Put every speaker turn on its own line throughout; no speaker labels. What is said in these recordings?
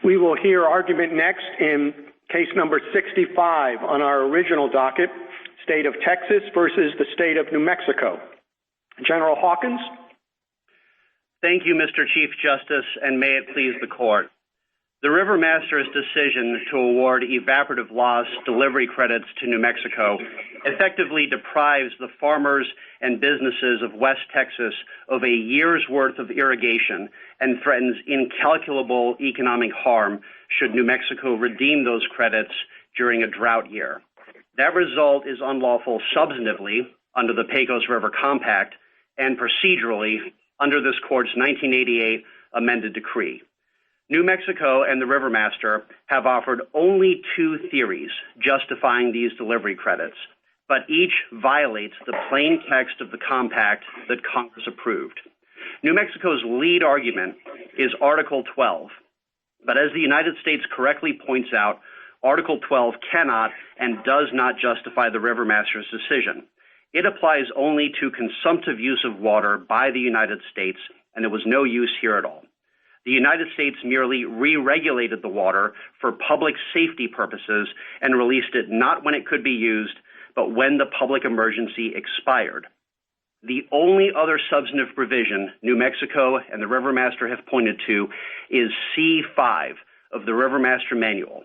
We will hear argument next in case number 65 on our original docket, State of Texas versus the State of New Mexico. General Hawkins.
Thank you, Mr. Chief Justice, and may it please the Court. The River Master's decision to award evaporative loss delivery credits to New Mexico effectively deprives the farmers and businesses of West Texas of a year's worth of irrigation and threatens incalculable economic harm should New Mexico redeem those credits during a drought year. That result is unlawful substantively under the Pecos River Compact and procedurally under this Court's 1988 amended decree. New Mexico and the River Master have offered only two theories justifying these delivery credits, but each violates the plain text of the compact that Congress approved. New Mexico's lead argument is Article 12, but as the United States correctly points out, Article 12 cannot and does not justify the River Master's decision. It applies only to consumptive use of water by the United States, and there was no use here at all. The United States merely re-regulated the water for public safety purposes and released it not when it could be used, but when the public emergency expired. The only other substantive provision New Mexico and the River Master have pointed to is C5 of the River Master Manual.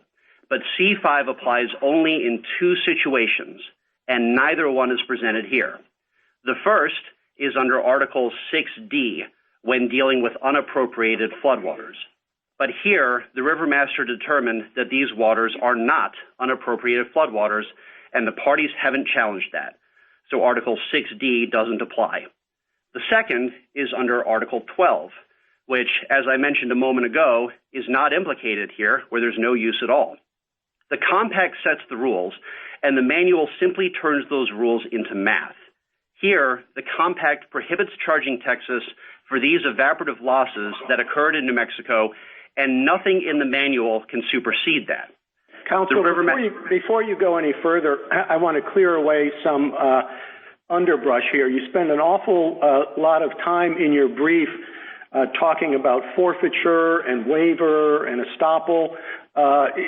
But C5 applies only in two situations, and neither one is presented here. The first is under Article 6D, when dealing with unappropriated floodwaters. But here, the River Master determined that these waters are not unappropriated floodwaters, and the parties haven't challenged that. So Article 6D doesn't apply. The second is under Article 12, which, as I mentioned a moment ago, is not implicated here, where there's no use at all. The compact sets the rules, and the manual simply turns those rules into math. Here, the compact prohibits charging Texas for these evaporative losses that occurred in New Mexico, and nothing in the manual can supersede that.
Counsel, before you go any further, I want to clear away some underbrush here. You spend an awful lot of time in your brief talking about forfeiture and waiver and estoppel.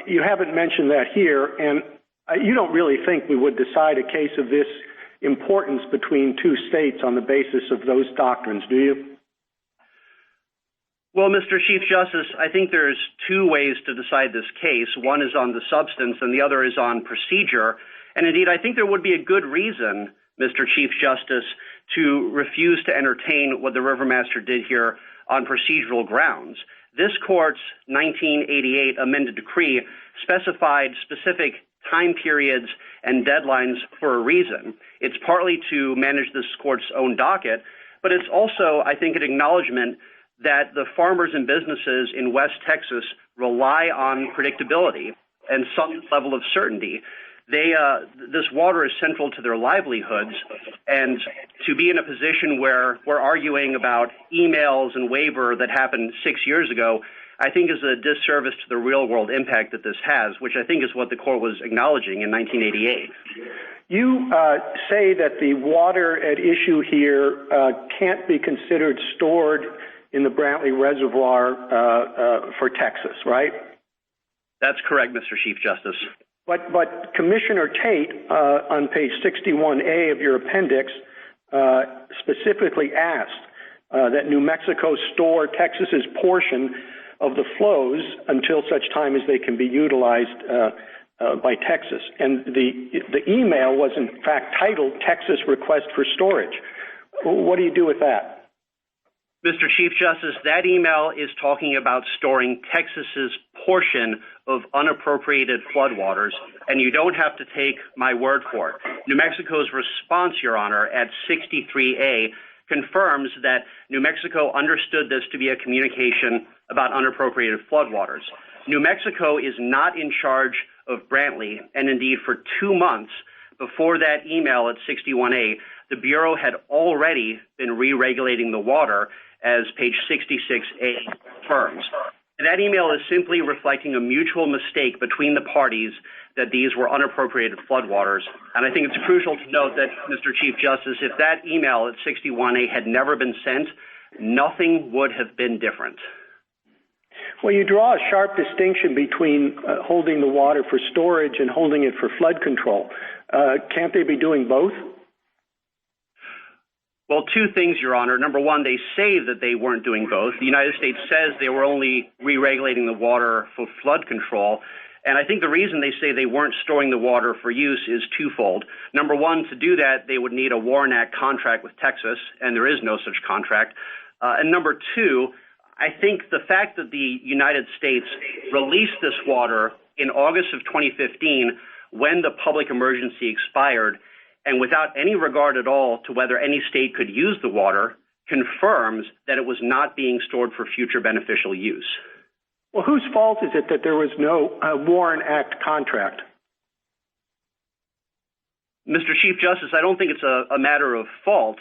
You haven't mentioned that here, and you don't really think we would decide a case of this importance between two states on the basis of those doctrines, do you?
Well, Mr. Chief Justice, I think there's two ways to decide this case. One is on the substance and the other is on procedure. And indeed, I think there would be a good reason, Mr. Chief Justice, to refuse to entertain what the River Master did here on procedural grounds. This Court's 1988 amended decree specified specific time periods and deadlines for a reason. It's partly to manage this Court's own docket, but it's also, I think, an acknowledgement that the farmers and businesses in West Texas rely on predictability and some level of certainty. This water is central to their livelihoods, and to be in a position where we're arguing about emails and waiver that happened 6 years ago, I think is a disservice to the real-world impact that this has, which I think is what the Court was acknowledging in 1988.
You say that the water at issue here can't be considered stored in the Brantley Reservoir for Texas, right?
That's correct, Mr. Chief Justice.
But Commissioner Tate, on page 61A of your appendix, specifically asked that New Mexico store Texas's portion of the flows until such time as they can be utilized by Texas. And the email was, in fact, titled Texas Request for Storage. What do you do with that?
Mr. Chief Justice, that email is talking about storing Texas's portion of unappropriated floodwaters, and you don't have to take my word for it. New Mexico's response, Your Honor, at 63A confirms that New Mexico understood this to be a communication about unappropriated floodwaters. New Mexico is not in charge of Brantley, and indeed for 2 months before that email at 61A, the Bureau had already been re-regulating the water, as page 66A confirms. And that email is simply reflecting a mutual mistake between the parties that these were unappropriated floodwaters. And I think it's crucial to note that, Mr. Chief Justice, if that email at 61A had never been sent, nothing would have been different.
Well, you draw a sharp distinction between holding the water for storage and holding it for flood control. Can't they be doing both?
Well, two things, Your Honor. Number one, they say that they weren't doing both. The United States says they were only re-regulating the water for flood control. And I think the reason they say they weren't storing the water for use is twofold. Number one, to do that, they would need a Warren Act contract with Texas, and there is no such contract. And number two, I think the fact that the United States released this water in August of 2015 when the public emergency expired, and without any regard at all to whether any state could use the water, confirms that it was not being stored for future beneficial use.
Well, whose fault is it that there was no Warren Act contract?
Mr. Chief Justice, I don't think it's a matter of fault.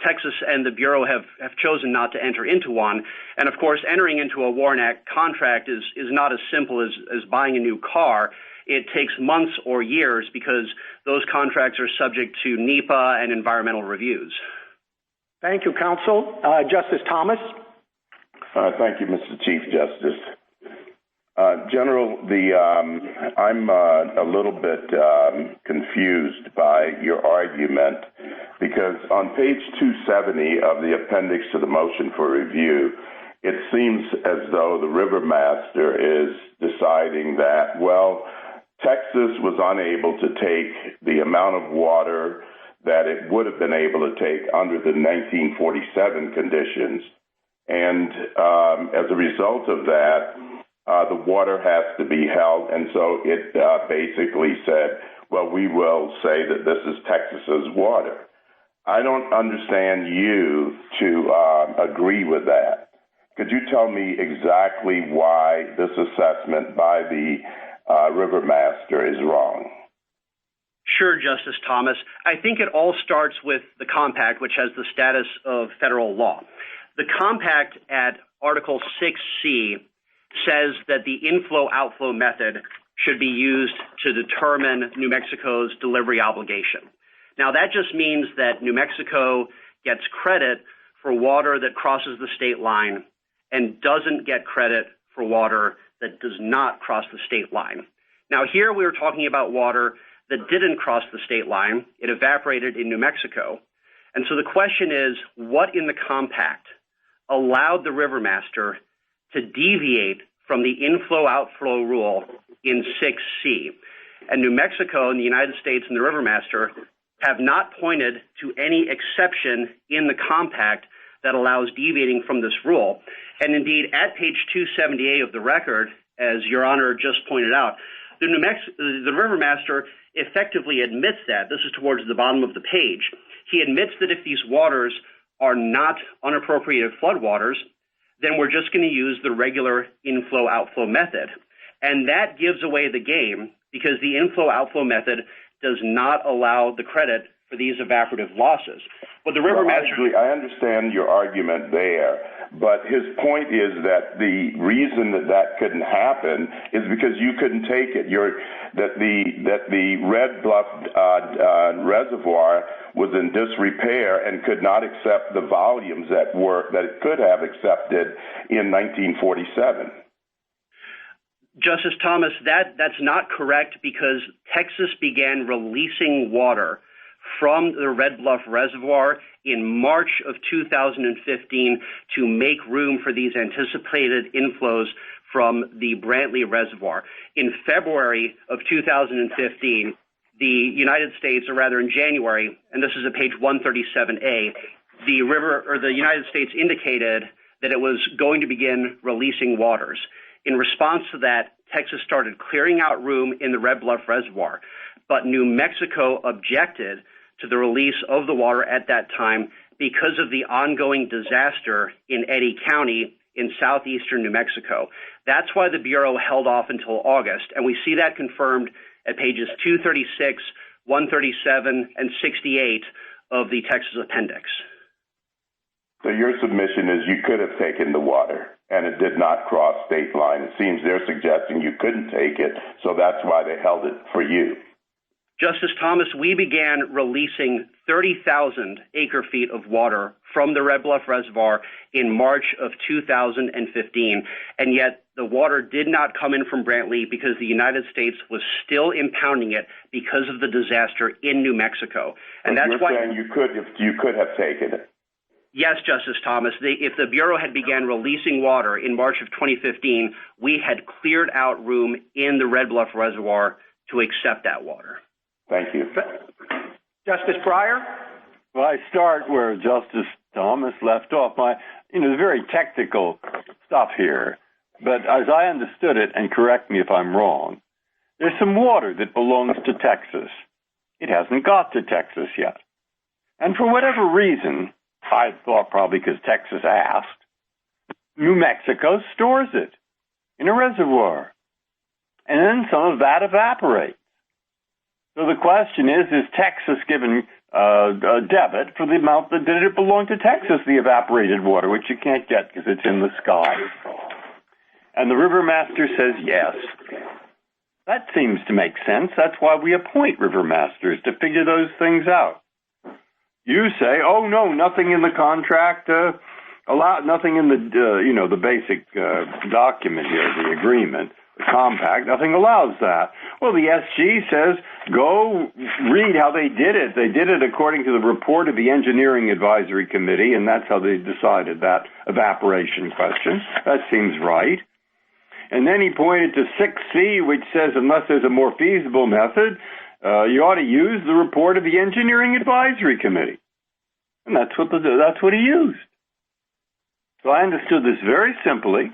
Texas and the Bureau have chosen not to enter into one. And, of course, entering into a Warren Act contract is not as simple as buying a new car. It takes months or years because those contracts are subject to NEPA and environmental reviews. Thank you, counsel. Justice Thomas?
Thank you, Mr. Chief Justice. General, I'm a little bit confused by your argument because on page 270 of the appendix to the motion for review, it seems as though the River Master is deciding that, well, Texas was unable to take the amount of water that it would have been able to take under the 1947 conditions. And as a result of that, the water has to be held. And so it basically said, well, we will say that this is Texas's water. I don't understand you to agree with that. Could you tell me exactly why this assessment by the River Master is wrong?
Sure, Justice Thomas. I think it all starts with the compact, which has the status of federal law. The compact at Article 6C says that the inflow-outflow method should be used to determine New Mexico's delivery obligation. Now, that just means that New Mexico gets credit for water that crosses the state line and doesn't get credit for water that does not cross the state line. Now, here we were talking about water that didn't cross the state line. It evaporated in New Mexico. And so the question is, what in the compact allowed the River Master to deviate from the inflow-outflow rule in 6C? And New Mexico and the United States and the River Master have not pointed to any exception in the compact that allows deviating from this rule. And indeed, at page 278 of the record, as Your Honor just pointed out, the River Master effectively admits that. This is towards the bottom of the page. He admits that if these waters are not unappropriated floodwaters, then we're just going to use the regular inflow-outflow method. And that gives away the game because the inflow-outflow method does not allow the credit for these evaporative losses. But the River Master...
Actually, I understand your argument there, but his point is that the reason that couldn't happen is because you couldn't take it. That the Red Bluff reservoir was in disrepair and could not accept the volumes that it could have accepted in 1947.
Justice Thomas, that's not correct because Texas began releasing water from the Red Bluff Reservoir in March of 2015 to make room for these anticipated inflows from the Brantley Reservoir. In February of 2015, the United States, or rather in January, and this is at page 137A, the United States indicated that it was going to begin releasing waters. In response to that, Texas started clearing out room in the Red Bluff Reservoir, but New Mexico objected to the release of the water at that time because of the ongoing disaster in Eddy County in southeastern New Mexico. That's why the Bureau held off until August, and we see that confirmed at pages 236, 137, and 68 of the Texas Appendix.
So your submission is you could have taken the water, and it did not cross state line. It seems they're suggesting you couldn't take it, so that's why they held it for you.
Justice Thomas, we began releasing 30,000 acre-feet of water from the Red Bluff Reservoir in March of 2015, and yet the water did not come in from Brantley because the United States was still impounding it because of the disaster in New Mexico. And
but
that's why
you could have taken it.
Yes, Justice Thomas. If the Bureau had began releasing water in March of 2015, we had cleared out room in the Red Bluff Reservoir to accept that water.
Thank you.
Justice Breyer?
Well, I start where Justice Thomas left off. There's very technical stuff here, but as I understood it, and correct me if I'm wrong, there's some water that belongs to Texas. It hasn't got to Texas yet. And for whatever reason, I thought probably because Texas asked, New Mexico stores it in a reservoir. And then some of that evaporates. So the question is Texas given a debit for the amount that did it belong to Texas, the evaporated water, which you can't get because it's in the sky? And the river master says yes. That seems to make sense. That's why we appoint river masters, to figure those things out. You say, oh no, nothing in the contract, nothing in the basic document here, the agreement, the compact, nothing allows that. Well, the SG says, go read how they did it. They did it according to the report of the Engineering Advisory Committee, and that's how they decided that evaporation question. That seems right. And then he pointed to 6C, which says unless there's a more feasible method, you ought to use the report of the Engineering Advisory Committee. And that's what he used. So I understood this very simply.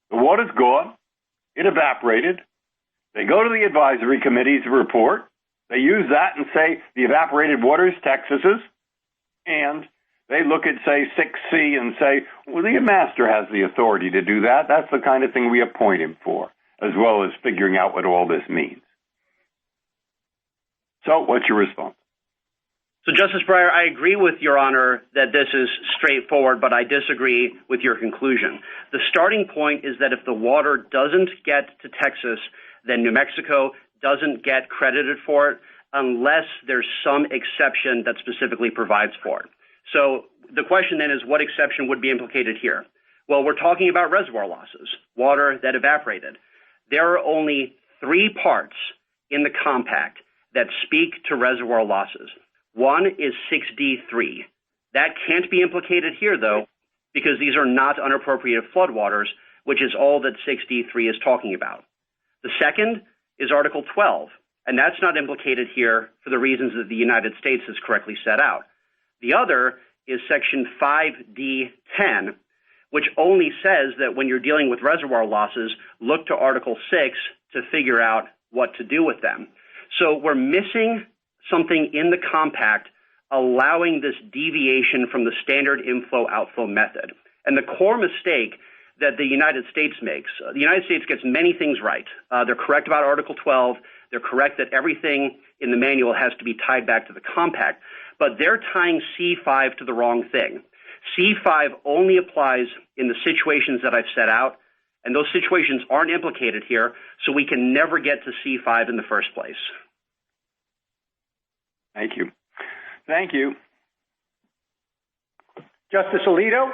The water's gone. It evaporated. They go to the advisory committee's report. They use that and say the evaporated water is Texas's. And they look at, say, 6C and say, well, the master has the authority to do that. That's the kind of thing we appoint him for, as well as figuring out what all this means. So what's your response?
So, Justice Breyer, I agree with Your Honor that this is straightforward, but I disagree with your conclusion. The starting point is that if the water doesn't get to Texas, then New Mexico doesn't get credited for it unless there's some exception that specifically provides for it. So the question then is, what exception would be implicated here? Well, we're talking about reservoir losses, water that evaporated. There are only 3 parts in the compact that speak to reservoir losses. One is 6D3. That can't be implicated here, though, because these are not unappropriated floodwaters, which is all that 6D3 is talking about. The second is Article 12, and that's not implicated here for the reasons that the United States has correctly set out. The other is Section 5D10, which only says that when you're dealing with reservoir losses, look to Article 6 to figure out what to do with them. So we're missing something in the compact allowing this deviation from the standard inflow-outflow method. And the core mistake that the United States makes, the United States gets many things right. They're correct about Article 12. They're correct that everything in the manual has to be tied back to the compact. But they're tying C5 to the wrong thing. C5 only applies in the situations that I've set out, and those situations aren't implicated here, so we can never get to C5 in the first place.
Thank you. Thank you.
Justice Alito?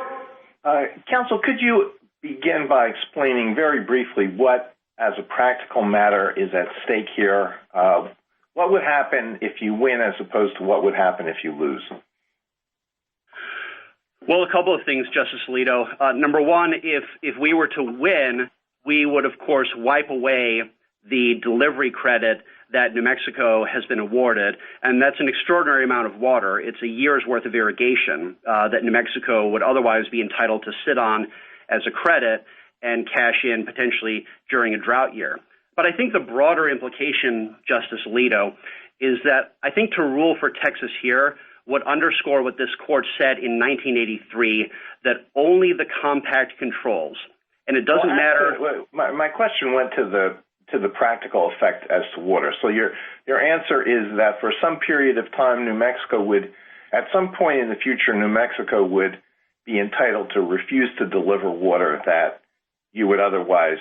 Counsel, could you begin by explaining very briefly what, as a practical matter, is at stake here? What would happen if you win as opposed to what would happen if you lose?
Well, a couple of things, Justice Alito. Number one, if we were to win, we would, of course, wipe away the delivery credit that New Mexico has been awarded, and that's an extraordinary amount of water. It's a year's worth of irrigation that New Mexico would otherwise be entitled to sit on as a credit and cash in potentially during a drought year. But I think the broader implication, Justice Alito, is that I think to rule for Texas here would underscore what this court said in 1983, that only the compact controls. And it doesn't matter.
My question went to the practical effect as to water. So your answer is that for some period of time, New Mexico would, at some point in the future, New Mexico would be entitled to refuse to deliver water that you would otherwise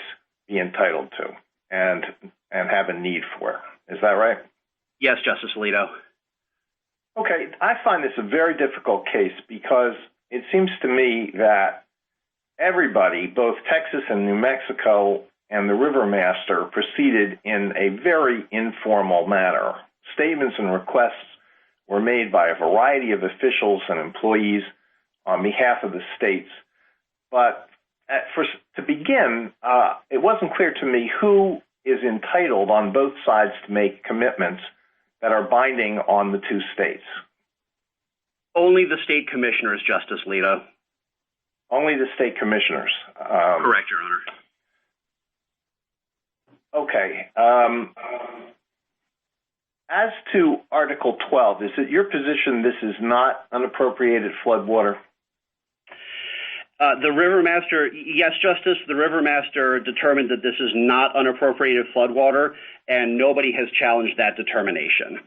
be entitled to and have a need for. Is that right?
Yes, Justice Alito.
Okay, I find this a very difficult case because it seems to me that everybody, both Texas and New Mexico and the Rivermaster, proceeded in a very informal manner. Statements and requests were made by a variety of officials and employees on behalf of the states. But to begin, it wasn't clear to me who is entitled on both sides to make commitments that are binding on the two states.
Only the state commissioners, Justice Alito.
Only the state commissioners.
Correct, Your Honor.
Okay. As to Article 12, is it your position this is not unappropriated floodwater?
The Rivermaster, yes, Justice, the Rivermaster determined that this is not unappropriated floodwater, and nobody has challenged that determination.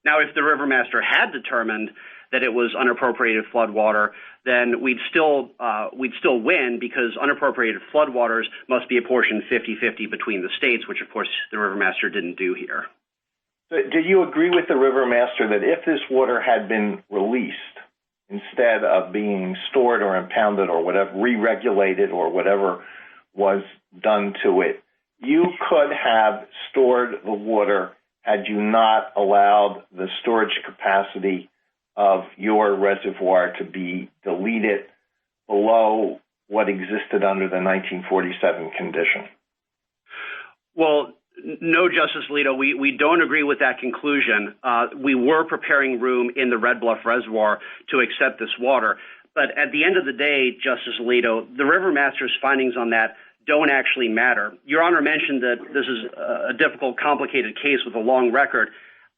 Now, if the Rivermaster had determined that it was unappropriated floodwater, then we'd still win, because unappropriated floodwaters must be apportioned 50-50 between the states, which, of course, the Rivermaster didn't do here.
Do you agree with the Rivermaster that if this water had been released instead of being stored or impounded or whatever, re-regulated or whatever was done to it, you could have stored the water had you not allowed the storage capacity of your reservoir to be deleted below what existed under the 1947 condition?
Well, no, Justice Alito, we don't agree with that conclusion. We were preparing room in the Red Bluff Reservoir to accept this water. But at the end of the day, Justice Alito, the Rivermaster's findings on that don't actually matter. Your Honor mentioned that this is a difficult, complicated case with a long record.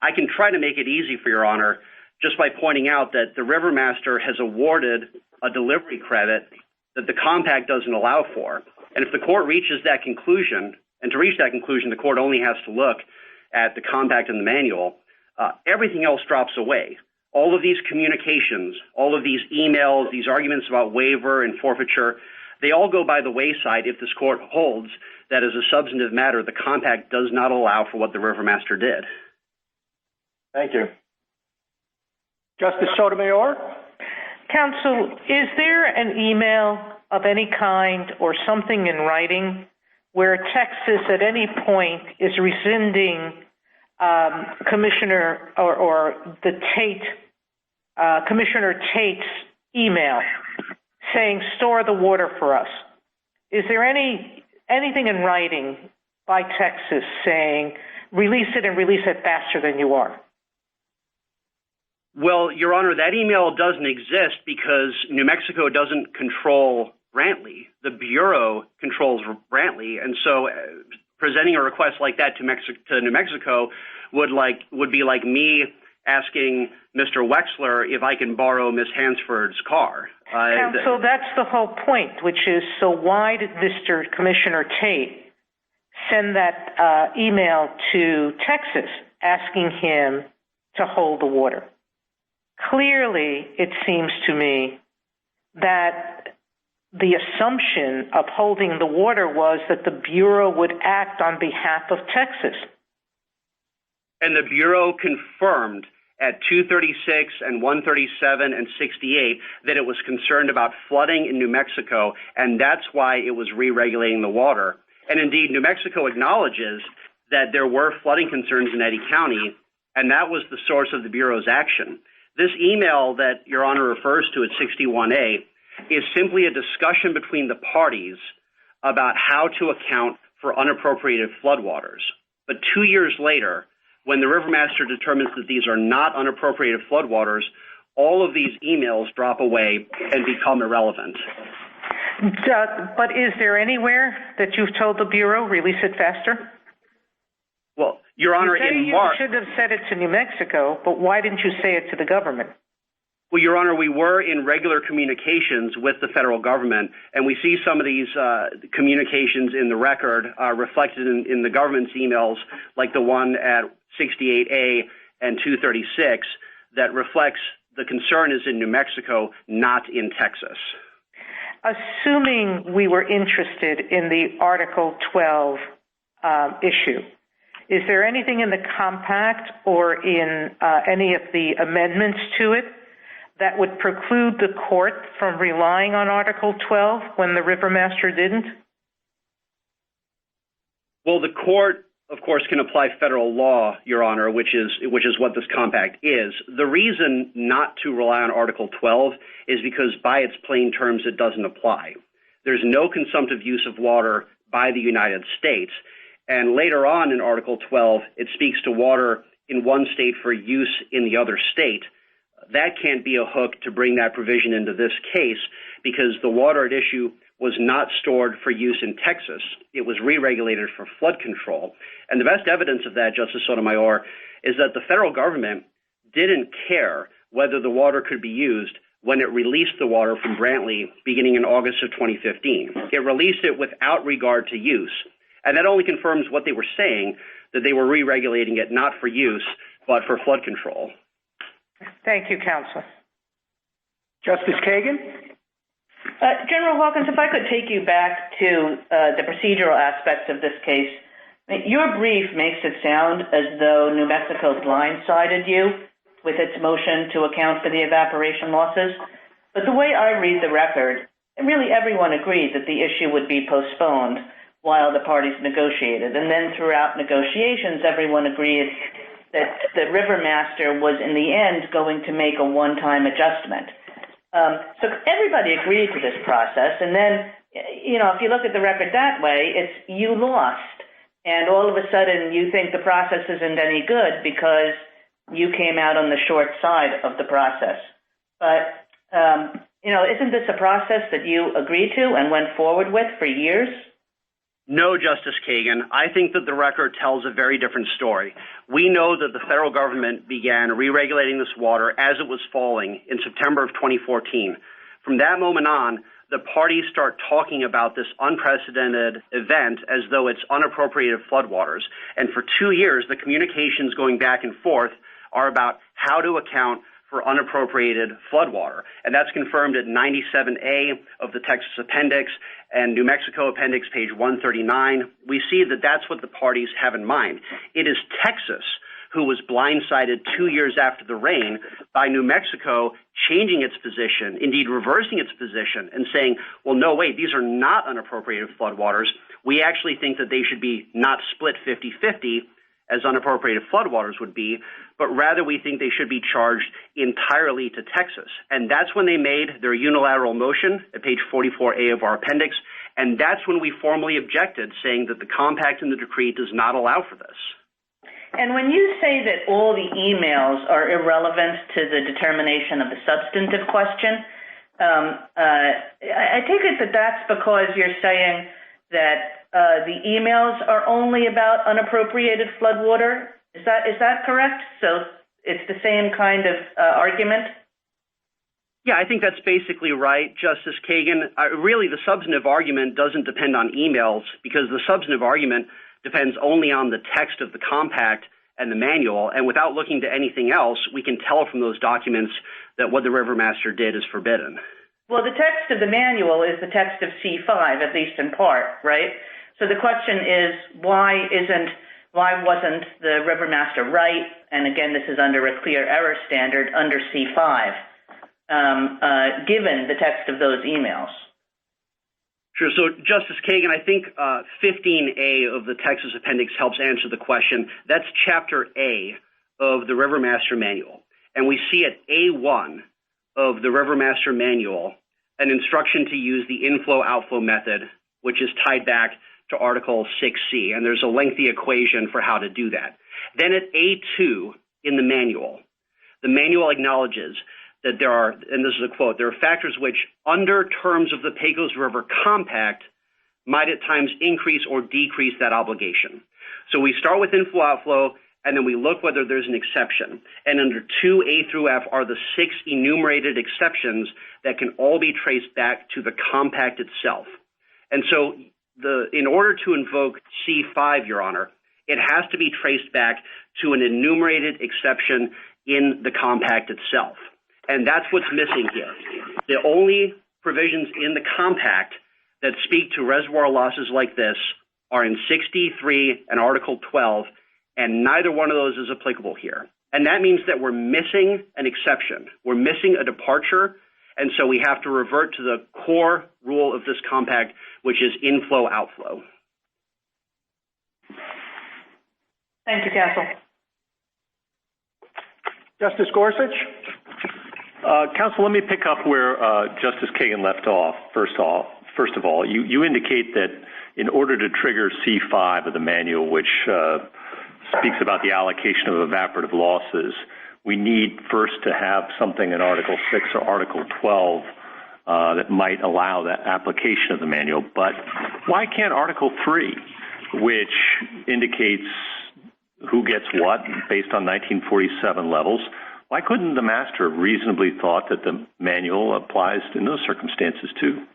I can try to make it easy for Your Honor just by pointing out that the Rivermaster has awarded a delivery credit that the compact doesn't allow for. And if the court reaches that conclusion, and to reach that conclusion, the court only has to look at the compact and the manual, everything else drops away. All of these communications, all of these emails, these arguments about waiver and forfeiture, they all go by the wayside if this court holds that as a substantive matter, the compact does not allow for what the Rivermaster did.
Thank you.
Justice Sotomayor?
Counsel, is there an email of any kind or something in writing where Texas at any point is rescinding Commissioner or the Tate, Commissioner Tate's email saying, store the water for us? Is there anything in writing by Texas saying, release it and release it faster than you are?
Well, Your Honor, that email doesn't exist because New Mexico doesn't control Brantley. The Bureau controls Brantley, and so presenting a request like that to New Mexico would be like me asking Mr. Wechsler if I can borrow Miss Hansford's car.
Counsel, that's the whole point, which is, so why did Mr. Commissioner Tate send that email to Texas asking him to hold the water? Clearly, it seems to me that the assumption of holding the water was that the Bureau would act on behalf of Texas.
And the Bureau confirmed at 236 and 137 and 68 that it was concerned about flooding in New Mexico, and that's why it was re-regulating the water. And indeed, New Mexico acknowledges that there were flooding concerns in Eddy County, and that was the source of the Bureau's action. This email that Your Honor refers to at 61A is simply a discussion between the parties about how to account for unappropriated floodwaters. But 2 years later, when the Rivermaster determines that these are not unappropriated floodwaters, all of these emails drop away and become irrelevant.
But is there anywhere that you've told the Bureau, release it faster?
Well, Your Honor, in March...
You should have said it to New Mexico, but why didn't you say it to the government?
Well, Your Honor, we were in regular communications with the federal government, and we see some of these communications in the record reflected in the government's emails, like the one at 68A and 236, that reflects the concern is in New Mexico, not in Texas.
Assuming we were interested in the Article 12 issue, Is there anything in the compact or in any of the amendments to it that would preclude the court from relying on Article 12 when the Rivermaster didn't?
Well, the court, of course, can apply federal law, Your Honor, which is what this compact is. The reason not to rely on Article 12 is because by its plain terms it doesn't apply. There's no consumptive use of water by the United States. And later on in Article 12, it speaks to water in one state for use in the other state. That can't be a hook to bring that provision into this case because the water at issue was not stored for use in Texas. It was re-regulated for flood control. And the best evidence of that, Justice Sotomayor, is that the federal government didn't care whether the water could be used when it released the water from Brantley beginning in August of 2015. It released it without regard to use. And that only confirms what they were saying, that they were re-regulating it not for use, but for flood control.
Thank you, Counsel.
Justice Kagan?
General Hawkins, if I could take you back to the procedural aspects of this case. Your brief makes it sound as though New Mexico blindsided you with its motion to account for the evaporation losses. But the way I read the record, really everyone agreed that the issue would be postponed while the parties negotiated. And then throughout negotiations, everyone agreed that the Rivermaster was in the end going to make a one-time adjustment. So everybody agreed to this process. And then, if you look at the record that way, it's you lost. And all of a sudden you think the process isn't any good because you came out on the short side of the process. But, isn't this a process that you agreed to and went forward with for years?
No, Justice Kagan. I think that the record tells a very different story. We know that the federal government began re-regulating this water as it was falling in September of 2014. From that moment on, the parties start talking about this unprecedented event as though it's unappropriated floodwaters. And for 2 years, the communications going back and forth are about how to account for unappropriated floodwater. And that's confirmed at 97A of the Texas Appendix and New Mexico Appendix, page 139. We see that that's what the parties have in mind. It is Texas who was blindsided 2 years after the rain by New Mexico changing its position, indeed reversing its position and saying, well, no, wait, these are not unappropriated floodwaters. We actually think that they should be not split 50-50 as unappropriated floodwaters would be, but rather we think they should be charged entirely to Texas. And that's when they made their unilateral motion at page 44A of our appendix, and that's when we formally objected, saying that the compact in the decree does not allow for this.
And when you say that all the emails are irrelevant to the determination of the substantive question, I take it that that's because you're saying that the emails are only about unappropriated floodwater. Is that correct? So it's the same kind of argument?
Yeah, I think that's basically right, Justice Kagan. Really, the substantive argument doesn't depend on emails because the substantive argument depends only on the text of the compact and the manual. And without looking to anything else, we can tell from those documents that what the Rivermaster did is forbidden.
Well, the text of the manual is the text of C5, at least in part, right? So the question is, why wasn't the Rivermaster right? And again, this is under a clear error standard under C5, given the text of those emails.
Sure. So, Justice Kagan, I think 15A of the Texas Appendix helps answer the question. That's Chapter A of the Rivermaster Manual. And we see at A1 of the Rivermaster Manual an instruction to use the inflow-outflow method, which is tied back to Article 6C. And there's a lengthy equation for how to do that. Then at A2 in the manual acknowledges that there are, and this is a quote, there are factors which, under terms of the Pecos River Compact, might at times increase or decrease that obligation. So we start with inflow-outflow, and then we look whether there's an exception. And under 2A through F are the 6 enumerated exceptions that can all be traced back to the compact itself. And so in order to invoke C5, Your Honor, it has to be traced back to an enumerated exception in the compact itself. And that's what's missing here. The only provisions in the compact that speak to reservoir losses like this are in 63 and Article 12, and neither one of those is applicable here. And that means that we're missing an exception. We're missing a departure, and so we have to revert to the core rule of this compact, which is inflow-outflow.
Thank you, counsel.
Justice Gorsuch?
Counsel, let me pick up where Justice Kagan left off. First of all, you indicate that in order to trigger C5 of the manual, which speaks about the allocation of evaporative losses, we need first to have something in Article 6 or Article 12 that might allow that application of the manual. But why can't Article 3, which indicates who gets what based on 1947 levels, why couldn't the master have reasonably thought that the manual applies in those circumstances too?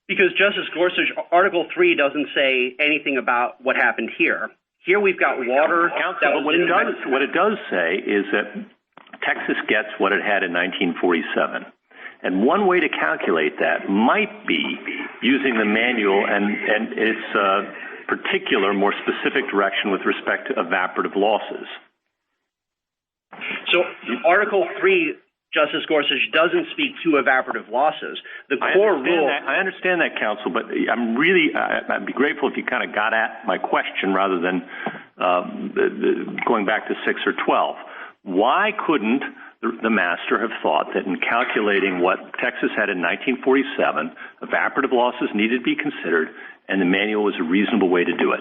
Because, Justice Gorsuch, Article 3 doesn't say anything about what happened here. Here we've got water.
Counsel, what it does say is that Texas gets what it had in 1947. And one way to calculate that might be using the manual and its particular, more specific direction with respect to evaporative losses.
So Article 3, Justice Gorsuch, doesn't speak to evaporative losses. The core rule...
I understand that, counsel, but I'd be grateful if you kind of got at my question rather than going back to 6 or 12. Why couldn't the master have thought that in calculating what Texas had in 1947, evaporative losses needed to be considered, and the manual was a reasonable way to do it?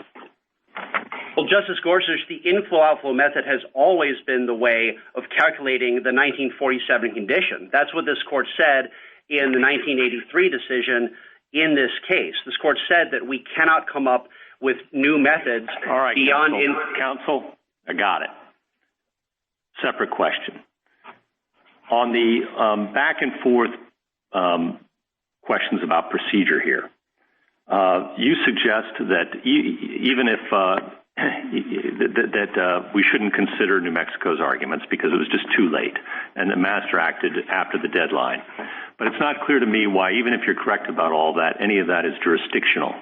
Well, Justice Gorsuch, the inflow-outflow method has always been the way of calculating the 1947 condition. That's what this court said in the 1983 decision in this case. This court said that we cannot come up with new methods beyond...
Counsel, I got it. Separate question. On the back and forth questions about procedure here, you suggest that even if we shouldn't consider New Mexico's arguments because it was just too late and the master acted after the deadline. But it's not clear to me why, even if you're correct about all that, any of that is jurisdictional.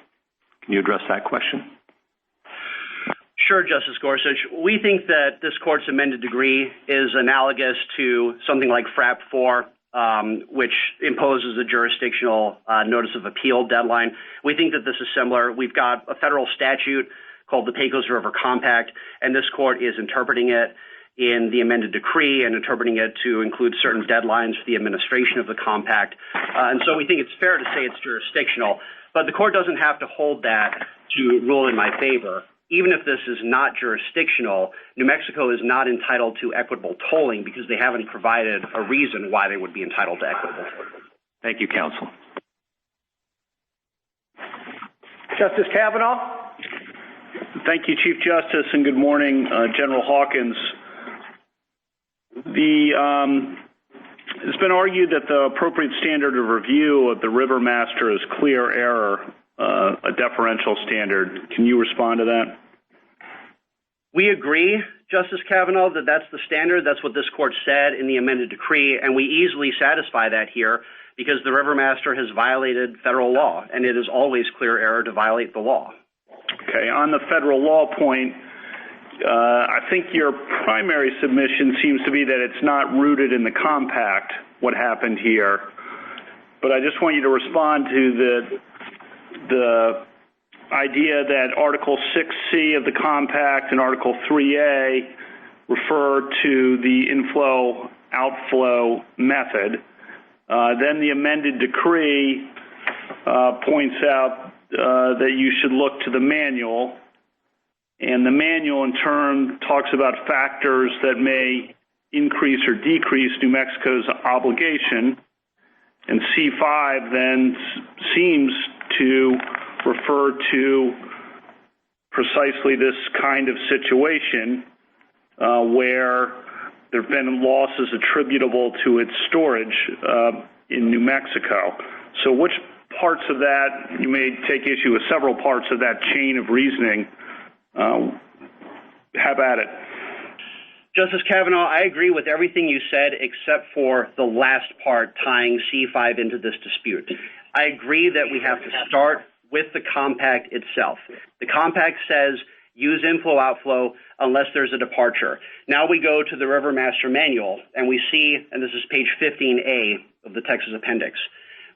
Can you address that question?
Sure, Justice Gorsuch. We think that this court's amended decree is analogous to something like FRAP 4, which imposes a jurisdictional notice of appeal deadline. We think that this is similar. We've got a federal statute called the Pecos River Compact, and this court is interpreting it in the amended decree and interpreting it to include certain deadlines for the administration of the compact. And so we think it's fair to say it's jurisdictional, but the court doesn't have to hold that to rule in my favor. Even if this is not jurisdictional, New Mexico is not entitled to equitable tolling because they haven't provided a reason why they would be entitled to equitable tolling.
Thank you, counsel.
Justice Kavanaugh?
Thank you, Chief Justice, and good morning, General Hawkins. It's been argued that the appropriate standard of review of the River Master is clear error, a deferential standard. Can you respond to that?
We agree, Justice Kavanaugh, that that's the standard. That's what this court said in the amended decree, and we easily satisfy that here because the River Master has violated federal law, and it is always clear error to violate the law.
Okay, on the federal law point, I think your primary submission seems to be that it's not rooted in the compact, what happened here. But I just want you to respond to the idea that Article 6C of the compact and Article 3A refer to the inflow-outflow method. Then the amended decree points out that you should look to the manual, and the manual in turn talks about factors that may increase or decrease New Mexico's obligation, and C5 then seems to refer to precisely this kind of situation where there have been losses attributable to its storage in New Mexico. So which parts of that, you may take issue with several parts of that chain of reasoning. Have at it.
Justice Kavanaugh, I agree with everything you said except for the last part tying C5 into this dispute. I agree that we have to start with the compact itself. The compact says use inflow-outflow unless there's a departure. Now we go to the River Master Manual, and we see, and this is page 15A of the Texas Appendix,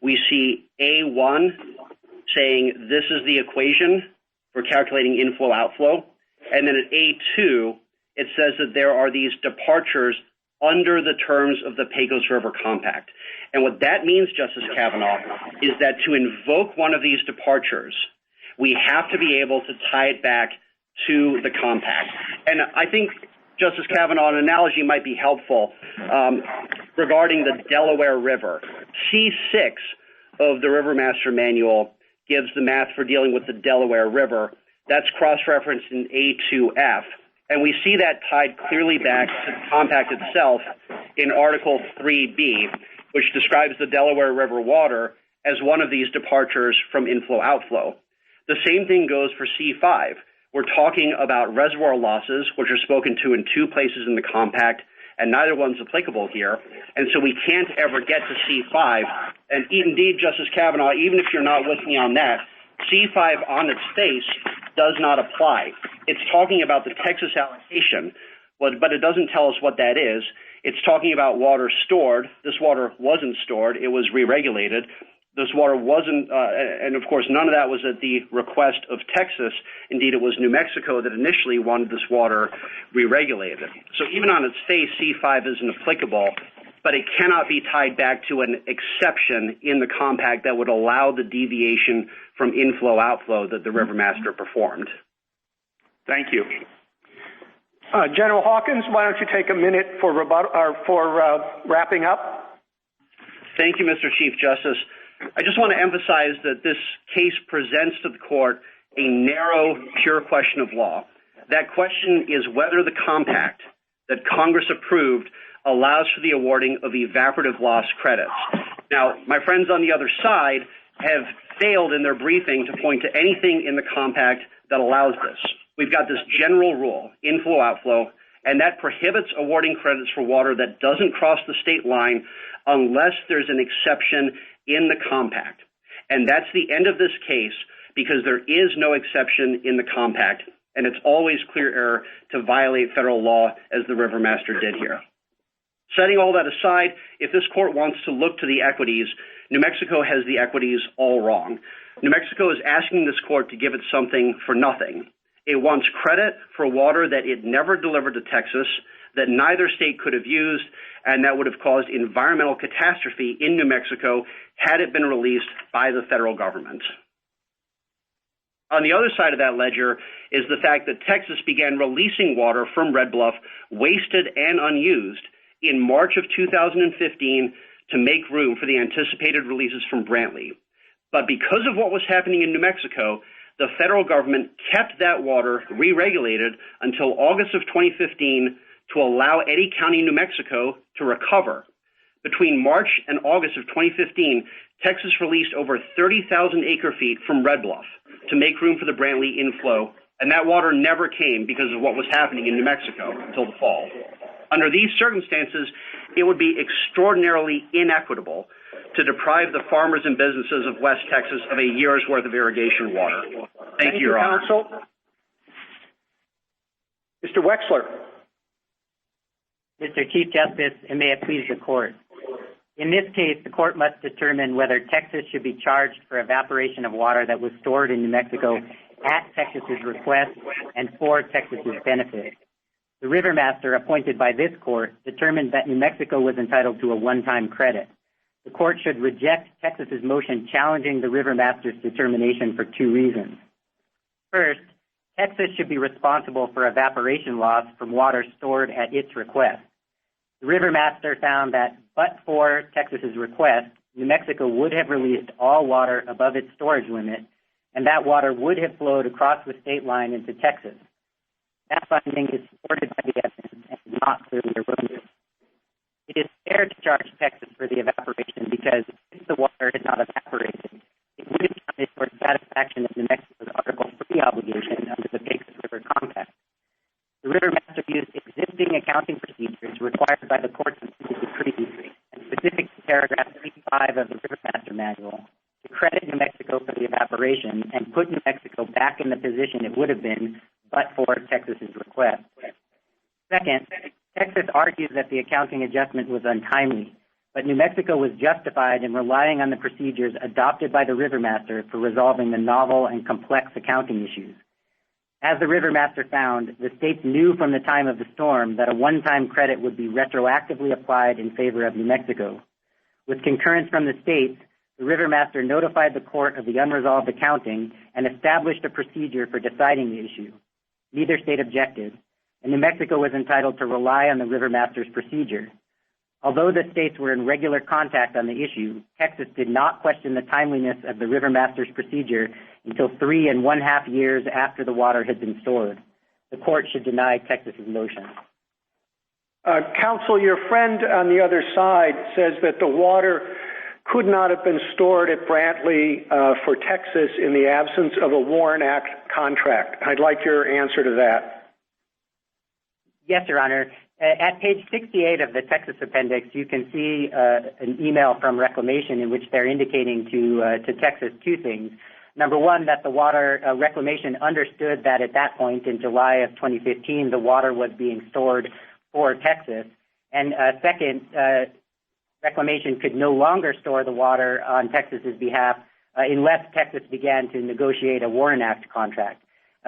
we see A1 saying this is the equation for calculating inflow-outflow, and then at A2, it says that there are these departures under the terms of the Pecos River Compact. And what that means, Justice Kavanaugh, is that to invoke one of these departures, we have to be able to tie it back to the compact. And I think, Justice Kavanaugh, an analogy might be helpful regarding the Delaware River. C6 of the River Master Manual gives the math for dealing with the Delaware River. That's cross-referenced in A2F. And we see that tied clearly back to the compact itself in Article 3B, which describes the Delaware River water as one of these departures from inflow-outflow. The same thing goes for C5. We're talking about reservoir losses, which are spoken to in two places in the compact, and neither one's applicable here. And so we can't ever get to C5. And indeed, Justice Kavanaugh, even if you're not with me on that, C5 on its face does not apply. It's talking about the Texas allocation, but it doesn't tell us what that is. It's talking about water stored. This water wasn't stored. It was re-regulated. This water wasn't, and of course, none of that was at the request of Texas. Indeed, it was New Mexico that initially wanted this water re-regulated. So even on its face, C5 isn't applicable, but it cannot be tied back to an exception in the compact that would allow the deviation from inflow-outflow that the River Master performed.
Thank you.
General Hawkins, why don't you take a minute for wrapping up?
Thank you, Mr. Chief Justice. I just want to emphasize that this case presents to the court a narrow, pure question of law. That question is whether the compact that Congress approved allows for the awarding of evaporative loss credits. Now, my friends on the other side have failed in their briefing to point to anything in the compact that allows this. We've got this general rule, inflow-outflow, and that prohibits awarding credits for water that doesn't cross the state line unless there's an exception in the compact. And that's the end of this case because there is no exception in the compact, and it's always clear error to violate federal law as the River Master did here. Setting all that aside, if this court wants to look to the equities, New Mexico has the equities all wrong. New Mexico is asking this court to give it something for nothing. It wants credit for water that it never delivered to Texas, that neither state could have used, and that would have caused environmental catastrophe in New Mexico had it been released by the federal government. On the other side of that ledger is the fact that Texas began releasing water from Red Bluff, wasted and unused, in March of 2015 to make room for the anticipated releases from Brantley. But because of what was happening in New Mexico, the federal government kept that water re-regulated until August of 2015 to allow Eddy County, New Mexico to recover. Between March and August of 2015, Texas released over 30,000 acre-feet from Red Bluff to make room for the Brantley inflow, and that water never came because of what was happening in New Mexico until the fall. Under these circumstances, it would be extraordinarily inequitable to deprive the farmers and businesses of West Texas of a year's worth of irrigation water. Thank you, Your Honor.
Counsel. Mr. Wechsler.
Mr. Chief Justice, and may it please the court. In this case, the court must determine whether Texas should be charged for evaporation of water that was stored in New Mexico at Texas's request and for Texas's benefit. The River Master appointed by this court determined that New Mexico was entitled to a one-time credit. The court should reject Texas's motion challenging the River Master's determination for two reasons. First, Texas should be responsible for evaporation loss from water stored at its request. The River Master found that, but for Texas's request, New Mexico would have released all water above its storage limit, and that water would have flowed across the state line into Texas. That finding is supported by the evidence and is not clearly erroneous. It is fair to charge Texas for the evaporation because if the water had not evaporated, it would have counted towards satisfaction of New Mexico's Article 3 obligation under the Pecos River Compact. The River Master used existing accounting procedures required by the court's decree and specific to paragraph 35 of the River Master Manual to credit New Mexico for the evaporation and put New Mexico back in the position it would have been but for Texas's request. Second, Texas argues that the accounting adjustment was untimely, but New Mexico was justified in relying on the procedures adopted by the Rivermaster for resolving the novel and complex accounting issues. As the Rivermaster found, the states knew from the time of the storm that a one-time credit would be retroactively applied in favor of New Mexico. With concurrence from the states, the Rivermaster notified the court of the unresolved accounting and established a procedure for deciding the issue. Neither state objected, and New Mexico was entitled to rely on the Rivermaster's procedure. Although the states were in regular contact on the issue, Texas did not question the timeliness of the Rivermaster's procedure until 3.5 years after the water had been stored. The court should deny Texas's motion.
Counsel, your friend on the other side says that the water could not have been stored at Brantley for Texas in the absence of a Warren Act contract. I'd like your answer to that.
Yes, Your Honor. At page 68 of the Texas appendix, you can see an email from Reclamation in which they're indicating to Texas two things. Number one, that the water Reclamation understood that at that point in July of 2015, the water was being stored for Texas. And second, Reclamation could no longer store the water on Texas's behalf unless Texas began to negotiate a Warren Act contract.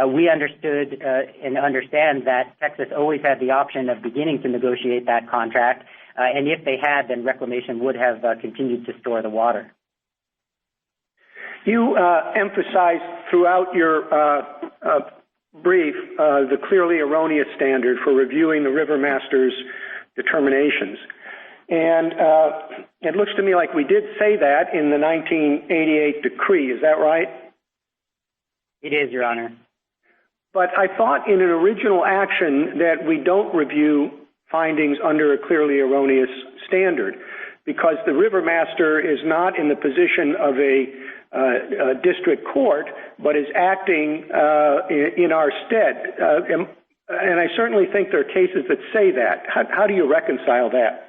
We understood and understand that Texas always had the option of beginning to negotiate that contract, and if they had, then Reclamation would have continued to store the water.
You emphasized throughout your brief the clearly erroneous standard for reviewing the Rivermaster's determinations. And it looks to me like we did say that in the 1988 decree. Is that right?
It is, Your Honor.
But I thought in an original action that we don't review findings under a clearly erroneous standard because the Rivermaster is not in the position of a district court, but is acting in our stead. And I certainly think there are cases that say that. How do you reconcile that?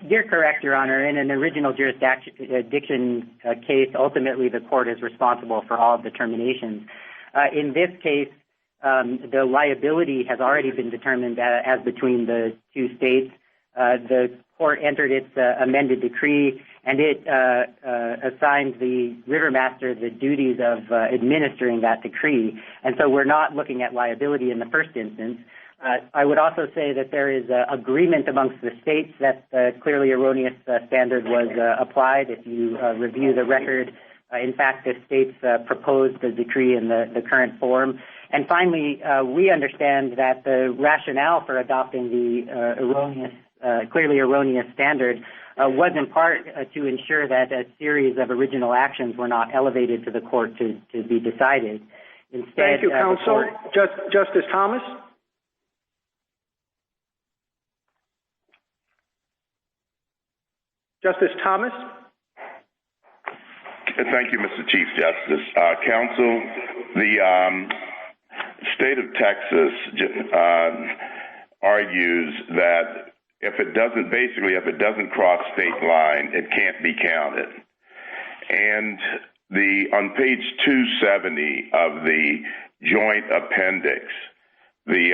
You're correct, Your Honor. In an original jurisdiction case, ultimately the court is responsible for all determinations. In this case, the liability has already been determined as between the two states. The court entered its amended decree, and it assigned the Rivermaster the duties of administering that decree. And so we're not looking at liability in the first instance. I would also say that there is agreement amongst the states that the clearly erroneous standard was applied. If you review the record, in fact, the states proposed the decree in the current form. And finally, we understand that the rationale for adopting the clearly erroneous standard was in part to ensure that a series of original actions were not elevated to the court to be decided. Instead,
thank you, counsel. Justice Thomas? Justice Thomas?
Thank you, Mr. Chief Justice. Counsel, the state of Texas argues that if it doesn't cross state line, it can't be counted. And on page 270 of the joint appendix, the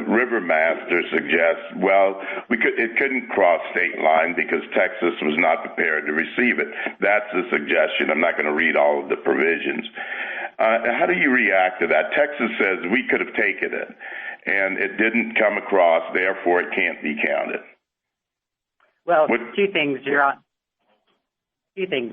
Rivermaster suggests, it couldn't cross state line because Texas was not prepared to receive it. That's the suggestion. I'm not going to read all of the provisions. How do you react to that? Texas says we could have taken it, and it didn't come across, therefore it can't be counted.
Well, two things,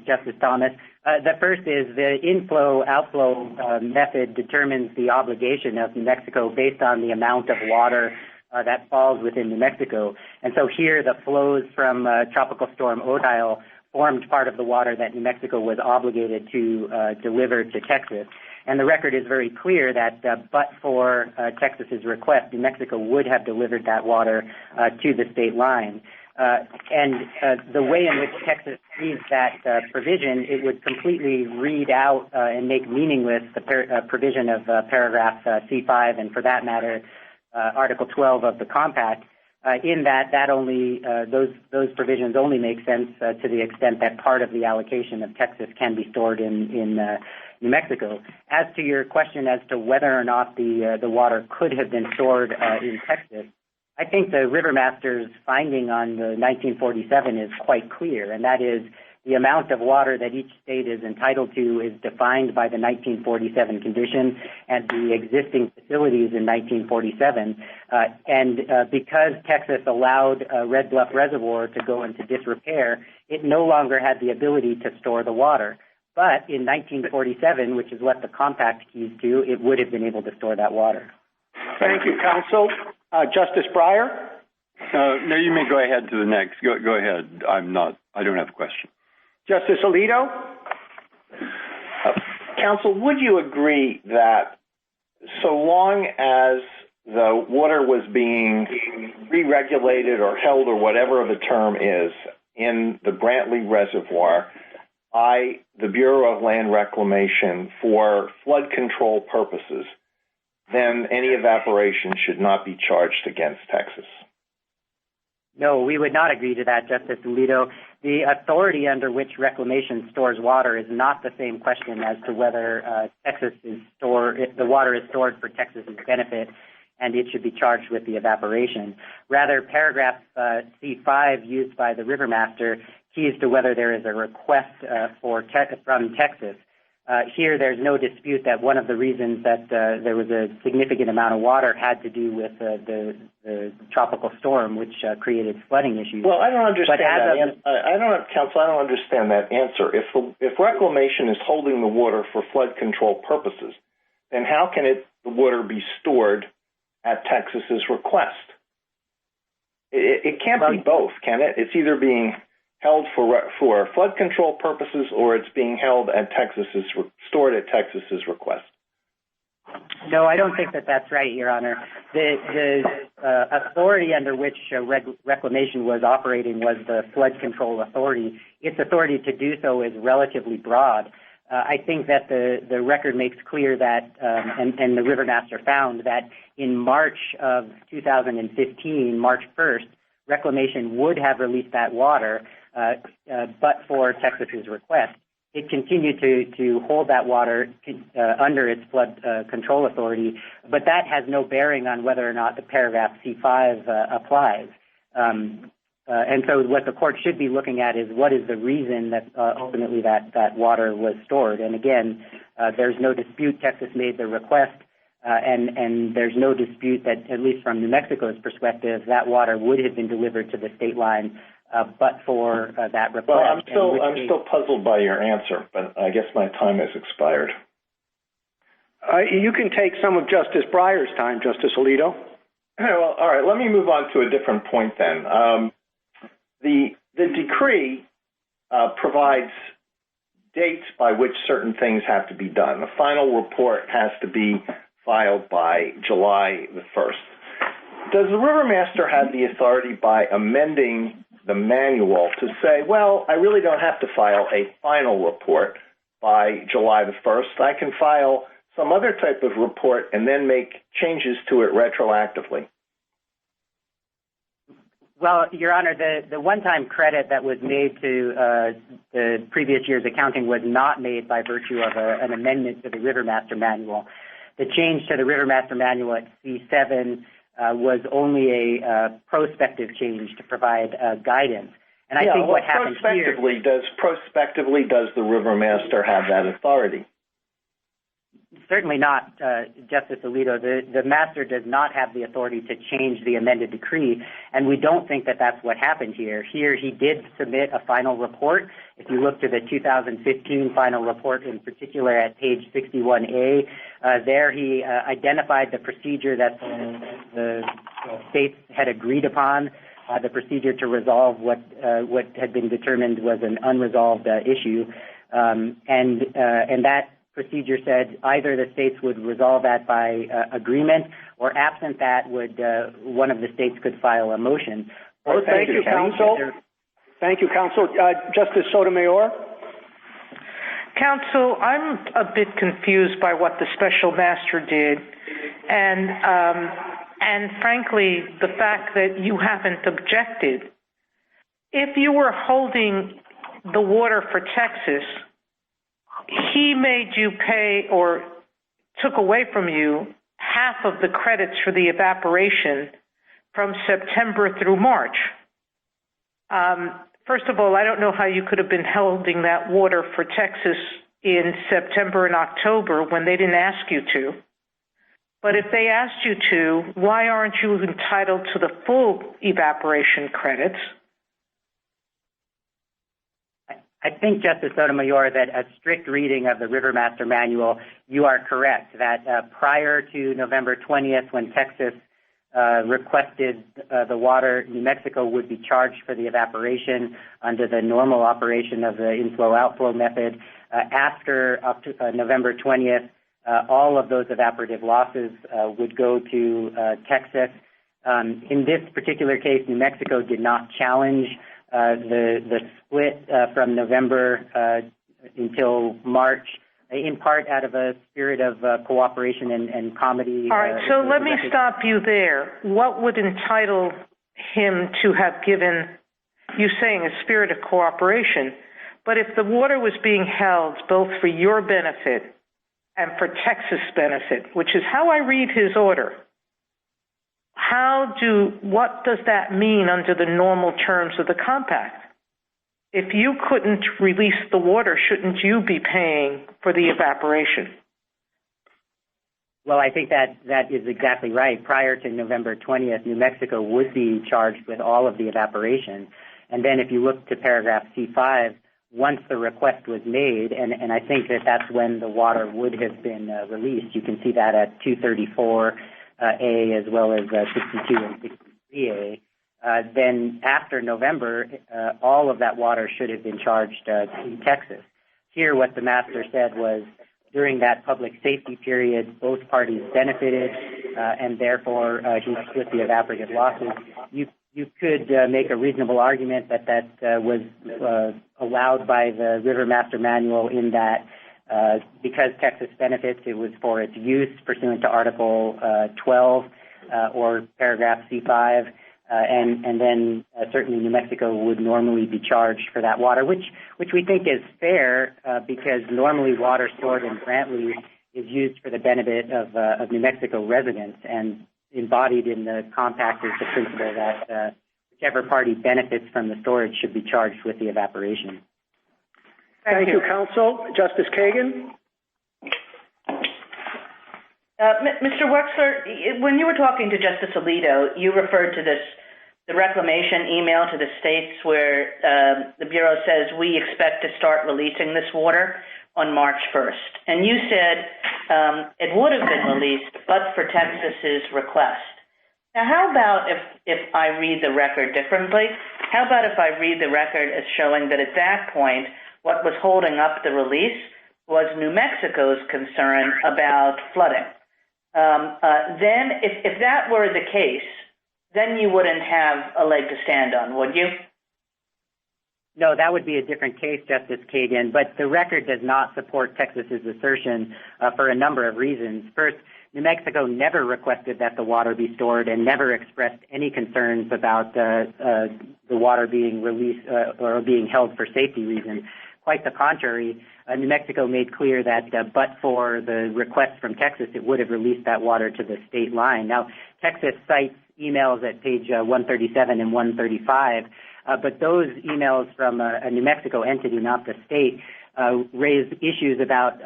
Justice Thomas. The first is the inflow-outflow method determines the obligation of New Mexico based on the amount of water that falls within New Mexico. And so here the flows from Tropical Storm Odile formed part of the water that New Mexico was obligated to deliver to Texas. And the record is very clear that but for Texas's request, New Mexico would have delivered that water to the state line. And the way in which Texas reads that provision, it would completely read out and make meaningless the provision of paragraph C5, and for that matter, Article 12 of the Compact, in that only those provisions only make sense to the extent that part of the allocation of Texas can be stored in New Mexico. As to your question as to whether or not the water could have been stored in Texas, I think the Rivermaster's finding on the 1947 is quite clear, and that is the amount of water that each state is entitled to is defined by the 1947 condition and the existing facilities in 1947. Because Texas allowed Red Bluff Reservoir to go into disrepair, it no longer had the ability to store the water. But in 1947, which is what the compact keys to, it would have been able to store that water.
Thank you, counsel. Justice Breyer?
No, you may go ahead to the next. Go ahead. I don't have a question.
Justice Alito?
Counsel, would you agree that so long as the water was being re-regulated or held or whatever the term is in the Brantley Reservoir by the Bureau of Land Reclamation for flood control purposes, then any evaporation should not be charged against Texas?
No, we would not agree to that, Justice Alito. The authority under which reclamation stores water is not the same question as to whether the water is stored for Texas's benefit and it should be charged with the evaporation. Rather, paragraph C5 used by the Rivermaster keys to whether there is a request from Texas. Here, there's no dispute that one of the reasons that there was a significant amount of water had to do with the tropical storm, which created flooding issues.
Well, I don't understand that. Counsel, I don't understand that answer. If reclamation is holding the water for flood control purposes, then how can the water be stored at Texas's request? It can't be both, can it? It's either being held for flood control purposes, or it's being held at stored at Texas's request.
No, I don't think that that's right, Your Honor. The authority under which reclamation was operating was the Flood Control Authority. Its authority to do so is relatively broad. I think that the record makes clear that, and the Rivermaster found that in March of 2015, March 1st, reclamation would have released that water, but for Texas's request. It continued to hold that water under its flood control authority, but that has no bearing on whether or not the paragraph C5 applies. And so what the court should be looking at is what is the reason that ultimately that water was stored. And again, there's no dispute Texas made the request, and there's no dispute that, at least from New Mexico's perspective, that water would have been delivered to the state line, but for that request.
Well, I'm still puzzled by your answer, but I guess my time has expired.
You can take some of Justice Breyer's time, Justice Alito.
Well, all right. Let me move on to a different point then. The decree provides dates by which certain things have to be done. The final report has to be filed by July the 1st. Does the Rivermaster have the authority by amending the manual to say, well, I really don't have to file a final report by July the 1st. I can file some other type of report and then make changes to it retroactively?
Well, Your Honor, the one-time credit that was made to the previous year's accounting was not made by virtue of an amendment to the Rivermaster manual. The change to the Rivermaster manual at C7 was only a prospective change to provide guidance. And I think what happens here...
Prospectively, does the Rivermaster have that authority?
Certainly not, Justice Alito. The master does not have the authority to change the amended decree, and we don't think that that's what happened here. Here, he did submit a final report. If you look to the 2015 final report, in particular at page 61A, there he identified the procedure that the states had agreed upon, the procedure to resolve what had been determined was an unresolved issue, and that procedure said either the states would resolve that by agreement, or absent that, one of the states could file a motion.
Thank you, counsel. Thank you, counsel. Justice Sotomayor?
Counsel, I'm a bit confused by what the special master did, and frankly, the fact that you haven't objected. If you were holding the water for Texas, he made you pay or took away from you half of the credits for the evaporation from September through March. First of all, I don't know how you could have been holding that water for Texas in September and October when they didn't ask you to. But if they asked you to, why aren't you entitled to the full evaporation credits?
I think, Justice Sotomayor, that a strict reading of the River Master Manual, you are correct, that prior to November 20th, when Texas requested the water, New Mexico would be charged for the evaporation under the normal operation of the inflow-outflow method. After November 20th, all of those evaporative losses would go to Texas. In this particular case, New Mexico did not challenge the split from November until March, in part out of a spirit of cooperation and comedy.
All right, so let me stop you there. What would entitle him to have given, you saying a spirit of cooperation, but if the water was being held both for your benefit and for Texas' benefit, which is how I read his order, what does that mean under the normal terms of the compact? If you couldn't release the water, shouldn't you be paying for the evaporation?
Well, I think that is exactly right. Prior to November 20th, New Mexico would be charged with all of the evaporation. And then if you look to paragraph C5, once the request was made, and I think that's when the water would have been released. You can see that at 234A as well as 62 and 63A. Then after November, all of that water should have been charged to Texas. Here, what the master said was, during that public safety period, both parties benefited, and therefore he split the evaporative losses. You could make a reasonable argument that was allowed by the River Master Manual in that because Texas benefits, it was for its use pursuant to Article 12 or paragraph C5. And then certainly New Mexico would normally be charged for that water, which we think is fair because normally water stored in Brantley is used for the benefit of New Mexico residents, and embodied in the compact is the principle that whichever party benefits from the storage should be charged with the evaporation.
Thank you, counsel. Justice Kagan?
Mr. Wechsler, when you were talking to Justice Alito, you referred to the reclamation email to the states where the Bureau says we expect to start releasing this water on March 1st. And you said it would have been released but for Texas's request. Now, how about if I read the record differently? How about if I read the record as showing that at that point what was holding up the release was New Mexico's concern about flooding? Then if that were the case, then you wouldn't have a leg to stand on, would you?
No, that would be a different case, Justice Kagan, but the record does not support Texas's assertion for a number of reasons. First, New Mexico never requested that the water be stored and never expressed any concerns about the water being released or being held for safety reasons. Quite the contrary, New Mexico made clear that but for the request from Texas, it would have released that water to the state line. Now, Texas cites emails at page 137 and 135, but those emails from a New Mexico entity, not the state, raised issues about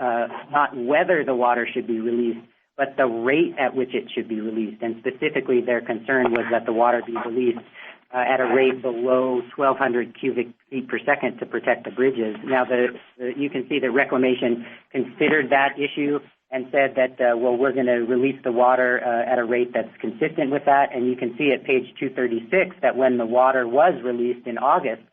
not whether the water should be released, but the rate at which it should be released. And specifically, their concern was that the water be released at a rate below 1,200 cubic feet per second to protect the bridges. Now, you can see the reclamation considered that issue and said that, we're going to release the water at a rate that's consistent with that. And you can see at page 236 that when the water was released in August,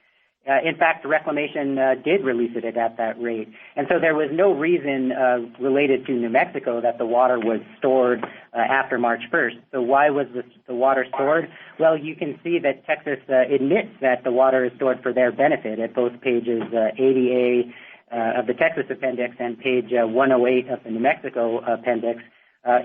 in fact, the reclamation did release it at that rate. And so there was no reason related to New Mexico that the water was stored after March 1st. So why was the water stored? Well, you can see that Texas admits that the water is stored for their benefit at both pages 80A of the Texas appendix and page 108 of the New Mexico appendix,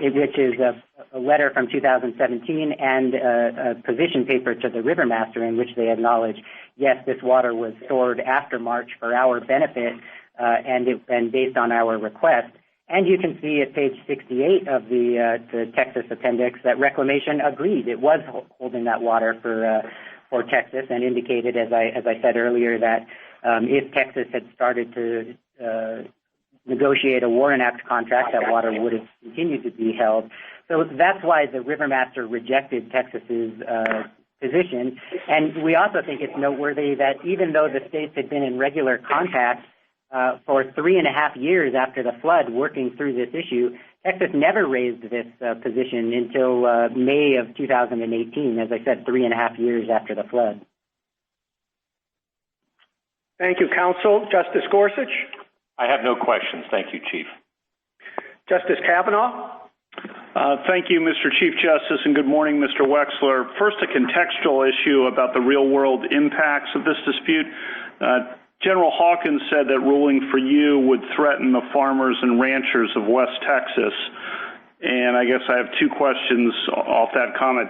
which is a letter from 2017 and a position paper to the River Master in which they acknowledge, yes, this water was stored after March for our benefit, and based on our request. And you can see at page 68 of the Texas appendix that Reclamation agreed it was holding that water for Texas, and indicated, as I said earlier, that if Texas had started to negotiate a Warren Act contract, that water would have continued to be held. So that's why the Rivermaster rejected Texas's position. And we also think it's noteworthy that even though the states had been in regular contact for 3.5 years after the flood working through this issue, Texas never raised this position until May of 2018, as I said, 3.5 years after the flood.
Thank you, counsel. Justice Gorsuch?
I have no questions. Thank you, Chief.
Justice Kavanaugh?
Thank you, Mr. Chief Justice, and good morning, Mr. Wechsler. First, a contextual issue about the real-world impacts of this dispute. General Hawkins said that ruling for you would threaten the farmers and ranchers of West Texas. And I guess I have two questions off that comment.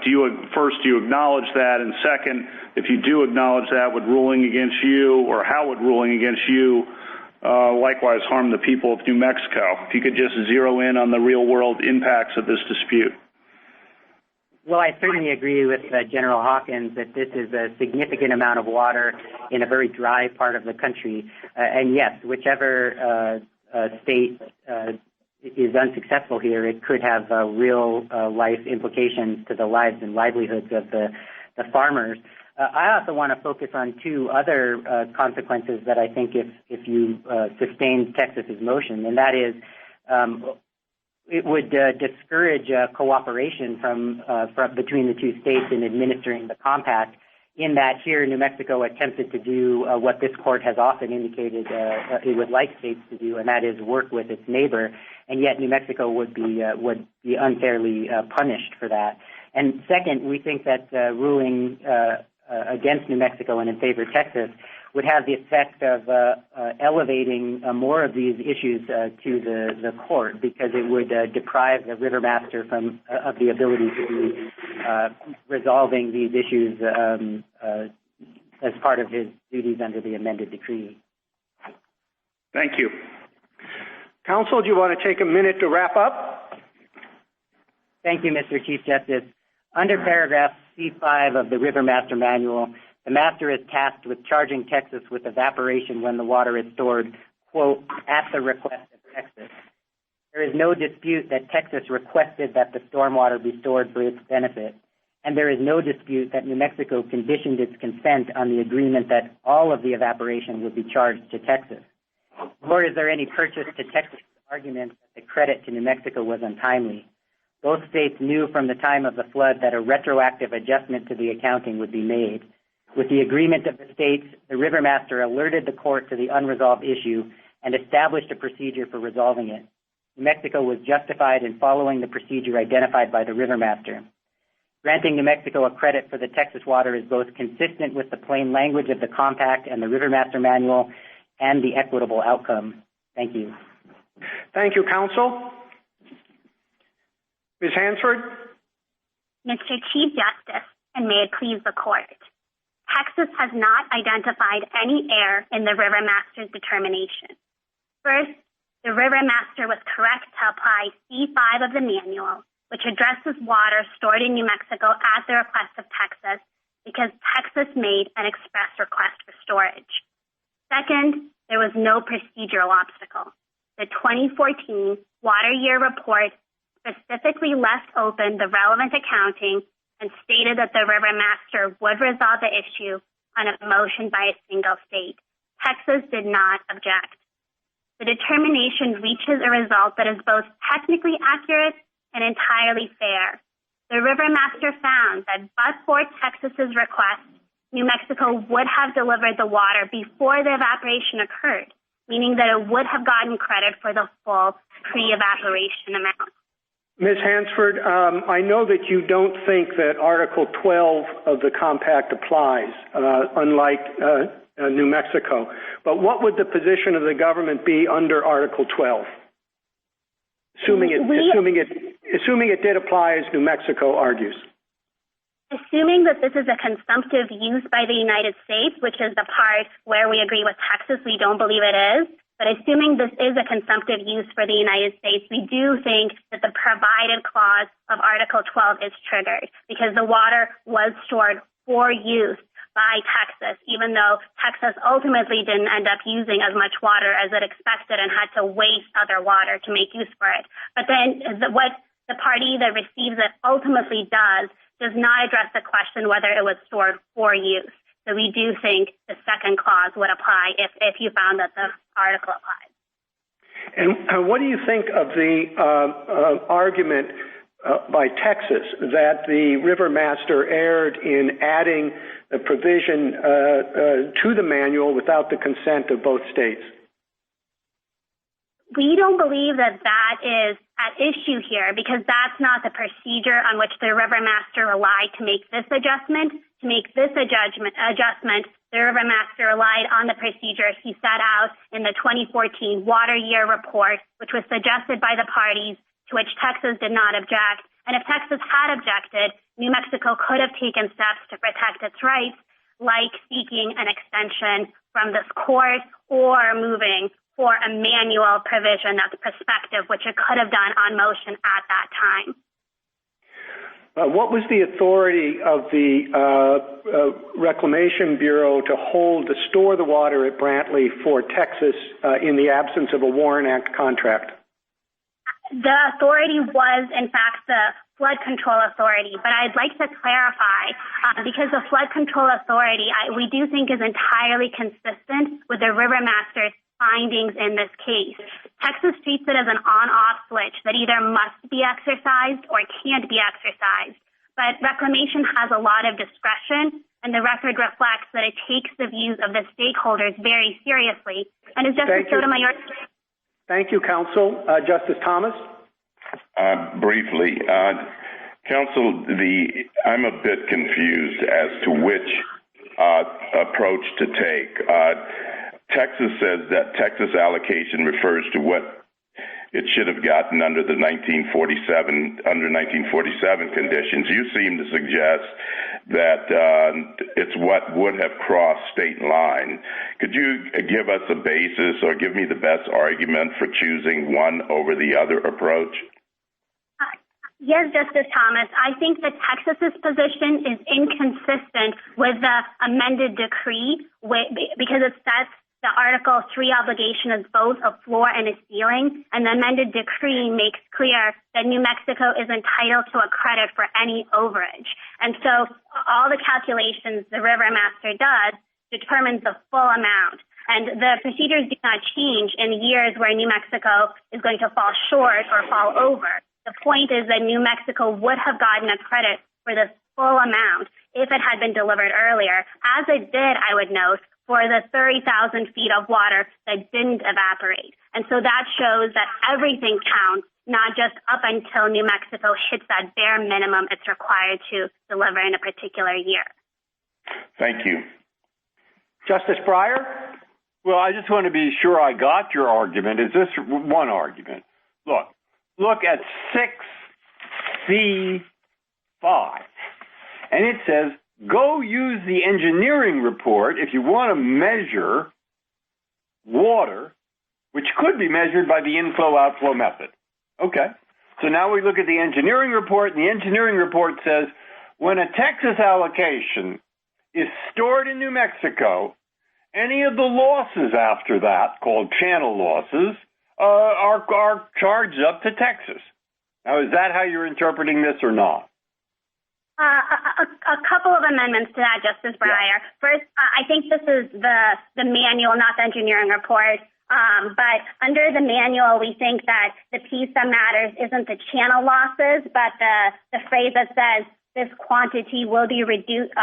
First, do you acknowledge that? And second, if you do acknowledge that, would ruling against you, or how would ruling against you likewise harm the people of New Mexico? If you could just zero in on the real-world impacts of this dispute.
Well, I certainly agree with General Hawkins that this is a significant amount of water in a very dry part of the country. And yes, whichever state is unsuccessful here, it could have real life implications to the lives and livelihoods of the farmers. I also want to focus on two other consequences that I think if you sustain Texas's motion, and that is it would discourage cooperation from between the two states in administering the compact, in that here New Mexico attempted to do what this court has often indicated it would like states to do, and that is work with its neighbor, and yet New Mexico would be unfairly punished for that. And second, we think that ruling against New Mexico and in favor of Texas would have the effect of elevating more of these issues to the court, because it would deprive the Rivermaster of the ability to be resolving these issues as part of his duties under the amended decree.
Thank you.
Counsel, do you want to take a minute to wrap up?
Thank you, Mr. Chief Justice. Under paragraph C5 of the Rivermaster Manual, the master is tasked with charging Texas with evaporation when the water is stored, quote, at the request of Texas. There is no dispute that Texas requested that the stormwater be stored for its benefit, and there is no dispute that New Mexico conditioned its consent on the agreement that all of the evaporation would be charged to Texas. Nor is there any purchase to Texas' argument that the credit to New Mexico was untimely. Both states knew from the time of the flood that a retroactive adjustment to the accounting would be made. With the agreement of the states, the Rivermaster alerted the court to the unresolved issue and established a procedure for resolving it. New Mexico was justified in following the procedure identified by the Rivermaster. Granting New Mexico a credit for the Texas water is both consistent with the plain language of the compact and the Rivermaster Manual and the equitable outcome. Thank you.
Thank you, counsel. Ms. Hansford?
Mr. Chief Justice, and may it please the court, Texas has not identified any error in the Rivermaster's determination. First, the Rivermaster was correct to apply C5 of the manual, which addresses water stored in New Mexico at the request of Texas, because Texas made an express request for storage. Second, there was no procedural obstacle. The 2014 Water Year Report specifically left open the relevant accounting and stated that the Rivermaster would resolve the issue on a motion by a single state. Texas did not object. The determination reaches a result that is both technically accurate and entirely fair. The Rivermaster found that but for Texas's request, New Mexico would have delivered the water before the evaporation occurred, meaning that it would have gotten credit for the full pre-evaporation amount.
Ms. Hansford, I know that you don't think that Article 12 of the compact applies, unlike New Mexico. But what would the position of the government be under Article 12? Assuming it did apply, as New Mexico argues.
Assuming that this is a consumptive use by the United States, which is the part where we agree with Texas, we don't believe it is. But assuming this is a consumptive use for the United States, we do think that the provided clause of Article 12 is triggered because the water was stored for use by Texas, even though Texas ultimately didn't end up using as much water as it expected and had to waste other water to make use for it. But then what the party that receives it ultimately does not address the question whether it was stored for use. So we do think the second clause would apply if you found that the article applies.
And what do you think of the argument by Texas that the River Master erred in adding a provision to the manual without the consent of both states?
We don't believe that is at issue here because that's not the procedure on which the River Master relied to make this adjustment. To make this adjustment, the River Master relied on the procedure he set out in the 2014 Water Year Report, which was suggested by the parties, to which Texas did not object. And if Texas had objected, New Mexico could have taken steps to protect its rights, like seeking an extension from this court or moving for a manual provision that's prospective, which it could have done on motion at that time.
What was the authority of the Reclamation Bureau to store the water at Brantley for Texas in the absence of a Warren Act contract?
The authority was, in fact, the Flood Control Authority, but I'd like to clarify, because the Flood Control Authority, we do think is entirely consistent with the River Master's findings in this case. Texas treats it as an on-off switch that either must be exercised or can't be exercised. But Reclamation has a lot of discretion, and the record reflects that it takes the views of the stakeholders very seriously. And as Justice Sotomayor...
Thank you, Counsel. Justice Thomas?
Briefly, Counsel, I'm a bit confused as to which approach to take. Texas says that Texas allocation refers to what it should have gotten under 1947 conditions. You seem to suggest that it's what would have crossed state line. Could you give us a basis or give me the best argument for choosing one over the other approach?
Yes, Justice Thomas. I think that Texas's position is inconsistent with the amended decree because it sets the Article 3 obligation as both a floor and a ceiling, and the amended decree makes clear that New Mexico is entitled to a credit for any overage. And so all the calculations the River Master does determines the full amount. And the procedures do not change in years where New Mexico is going to fall short or fall over. The point is that New Mexico would have gotten a credit for the full amount if it had been delivered earlier, as it did, I would note, for the 30,000 feet of water that didn't evaporate. And so that shows that everything counts, not just up until New Mexico hits that bare minimum it's required to deliver in a particular year.
Thank you.
Justice Breyer?
Well, I just want to be sure I got your argument. Is this one argument? Look at 6C5, and it says, go use the engineering report if you want to measure water, which could be measured by the inflow-outflow method. Okay. So now we look at the engineering report, and the engineering report says when a Texas allocation is stored in New Mexico, any of the losses after that, called channel losses, are charged up to Texas. Now, is that how you're interpreting this or not?
A couple of amendments to that, Justice Breyer. Yeah. First, I think this is the manual, not the engineering report. But under the manual, we think that the piece that matters isn't the channel losses, but the phrase that says this quantity will be reduced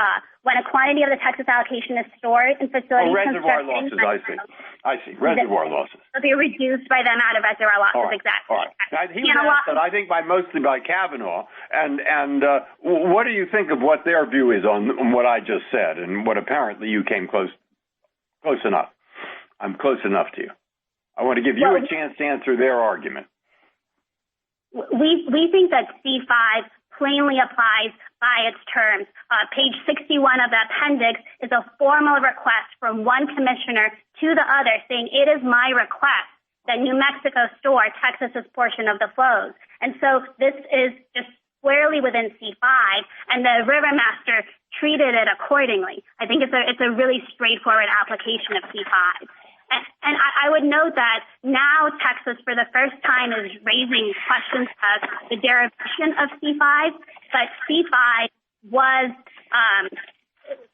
when a quantity of the Texas allocation is stored in facilities.
Reservoir losses, I see. Reservoir losses.
Will be reduced by the amount of reservoir losses, right. Exactly.
All right. Now, he was asked that, I think, mostly by Kavanaugh. And what do you think of what their view is on what I just said and what apparently you came close enough? I'm close enough to you. I want to give you a chance to answer their argument.
We think that C5 plainly applies by its terms. Page 61 of the appendix is a formal request from one commissioner to the other saying, it is my request that New Mexico store Texas's portion of the flows. And so this is just squarely within C5, and the river master treated it accordingly. I think it's a really straightforward application of C5. And I would note that now Texas, for the first time, is raising questions of the derivation of C5, but C5 was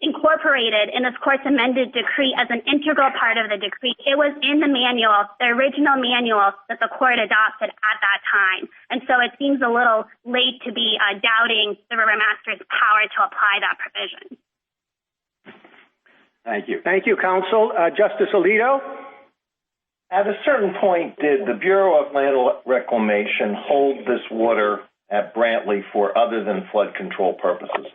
incorporated in this court's amended decree as an integral part of the decree. It was in the manual, the original manual that the court adopted at that time. And so it seems a little late to be doubting the river master's power to apply that provision.
Thank you.
Thank you, counsel. Justice Alito?
At a certain point, did the Bureau of Land Reclamation hold this water at Brantley for other than flood control purposes?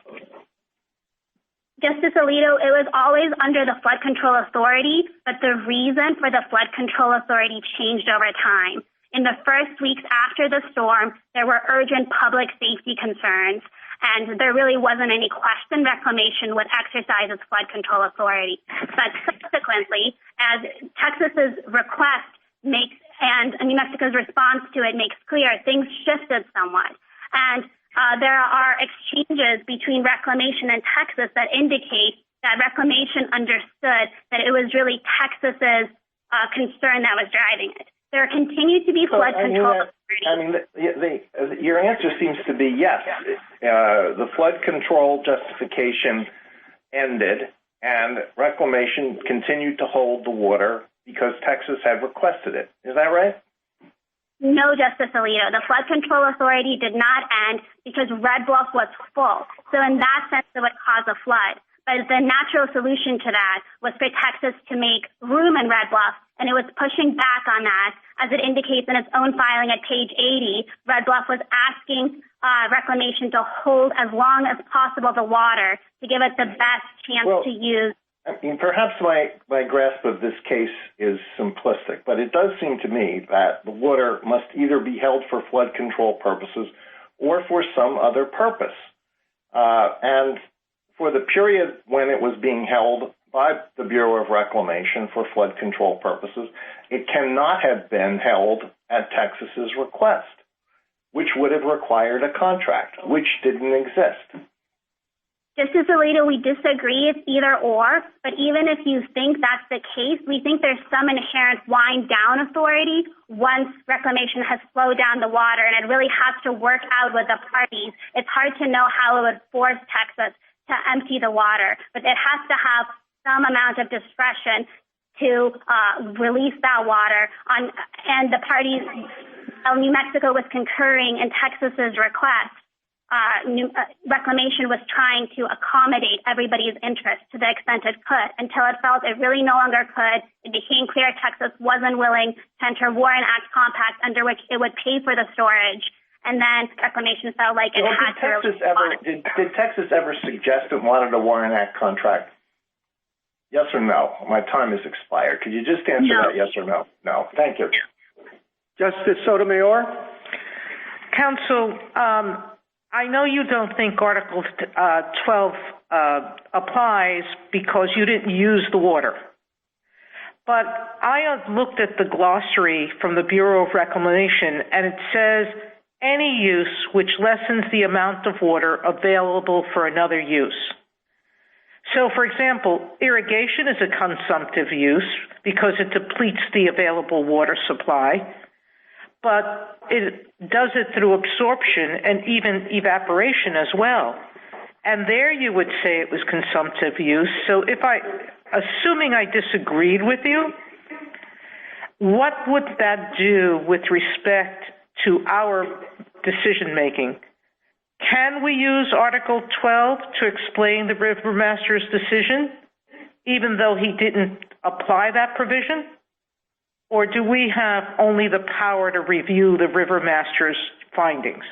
Justice Alito, it was always under the Flood Control Authority, but the reason for the Flood Control Authority changed over time. In the first weeks after the storm, there were urgent public safety concerns, and there really wasn't any question Reclamation would exercise its flood control authority. But subsequently, as Texas's request makes and New Mexico's response to it makes clear, things shifted somewhat. And there are exchanges between Reclamation and Texas that indicate that Reclamation understood that it was really Texas's concern that was driving it. There continued to be flood control.
Your answer seems to be yes. The flood control justification ended, and Reclamation continued to hold the water because Texas had requested it. Is that right?
No, Justice Alito. The Flood Control Authority did not end because Red Bluff was full. So in that sense, it would cause a flood. But the natural solution to that was for Texas to make room in Red Bluff, and it was pushing back on that. As it indicates in its own filing at page 80, Red Bluff was asking Reclamation to hold as long as possible the water to give it the best chance to use.
I mean, perhaps my grasp of this case is simplistic, but it does seem to me that the water must either be held for flood control purposes or for some other purpose. And for the period when it was being held by the Bureau of Reclamation for flood control purposes, it cannot have been held at Texas's request, which would have required a contract, which didn't exist.
Justice Alito, we disagree. It's either or, but even if you think that's the case, we think there's some inherent wind down authority once Reclamation has slowed down the water, and it really has to work out with the parties. It's hard to know how it would force Texas to empty the water, but it has to have some amount of discretion to release that water and the parties. New Mexico was concurring in Texas's request. Reclamation was trying to accommodate everybody's interest to the extent it could until it felt it really no longer could. It became clear Texas wasn't willing to enter Warren Act compact under which it would pay for the storage. And then Reclamation felt like it had to release water.
Did Texas ever suggest it wanted a Warren Act contract? Yes or no? My time has expired. Could you just answer that yes or no? No. Thank you.
Justice Sotomayor?
Counsel, I know you don't think Article 12 applies because you didn't use the water. But I have looked at the glossary from the Bureau of Reclamation, and it says any use which lessens the amount of water available for another use. So, for example, irrigation is a consumptive use because it depletes the available water supply, but it does it through absorption and even evaporation as well. And there you would say it was consumptive use. So assuming I disagreed with you, what would that do with respect to our decision making? Can we use Article 12 to explain the River Master's decision, even though he didn't apply that provision? Or do we have only the power to review the River Master's findings?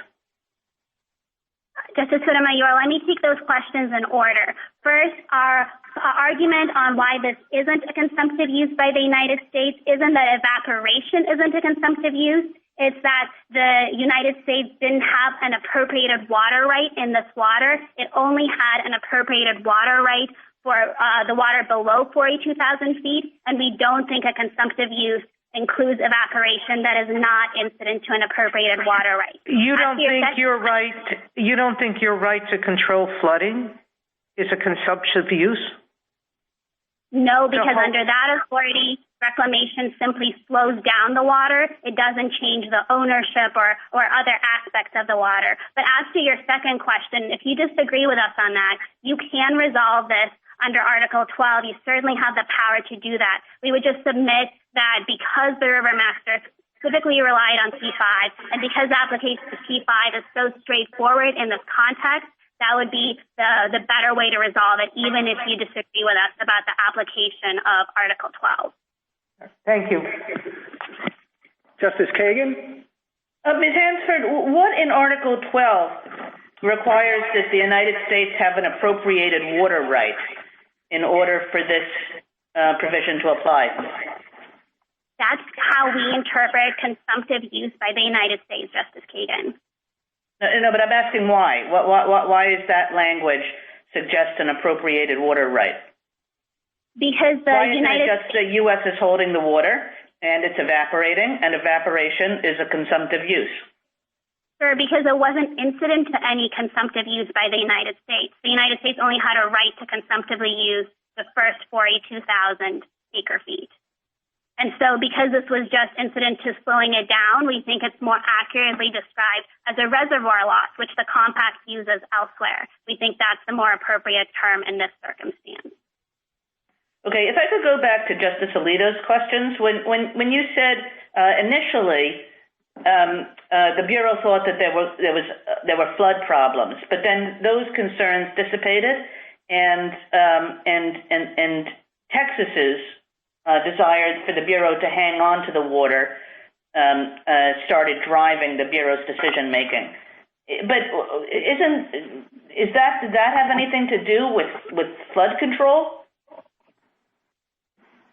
Justice Sotomayor, let me take those questions in order. First, our argument on why this isn't a consumptive use by the United States isn't that evaporation isn't a consumptive use. It's that the United States didn't have an appropriated water right in this water. It only had an appropriated water right for the water below 42,000 feet, and we don't think a consumptive use includes evaporation that is not incident to an appropriated water right.
You don't think your right to control flooding is a consumptive use?
No, because under that authority, reclamation simply slows down the water. It doesn't change the ownership or other aspects of the water. But as to your second question, if you disagree with us on that, you can resolve this under Article 12. You certainly have the power to do that. We would just submit that because the River Master specifically relied on C5, and because application to C5 is so straightforward in this context, that would be the better way to resolve it, even if you disagree with us about the application of Article 12.
Thank you.
Justice Kagan?
Ms. Hansford, what in Article 12 requires that the United States have an appropriated water right in order for this provision to apply?
That's how we interpret consumptive use by the United States, Justice Kagan.
No, but I'm asking why. Why is that language suggest an appropriated water right?
Because
the U.S. is holding the water and it's evaporating, and evaporation is a consumptive use.
Sure, because it wasn't incident to any consumptive use by the United States. The United States only had a right to consumptively use the first 42,000 acre feet. And so because this was just incident to slowing it down, we think it's more accurately described as a reservoir loss, which the compact uses elsewhere. We think that's the more appropriate term in this circumstance.
Okay, if I could go back to Justice Alito's questions. When you said initially the Bureau thought that there were flood problems, but then those concerns dissipated and Texas's desired for the Bureau to hang on to the water started driving the Bureau's decision making. But did that have anything to do with flood control?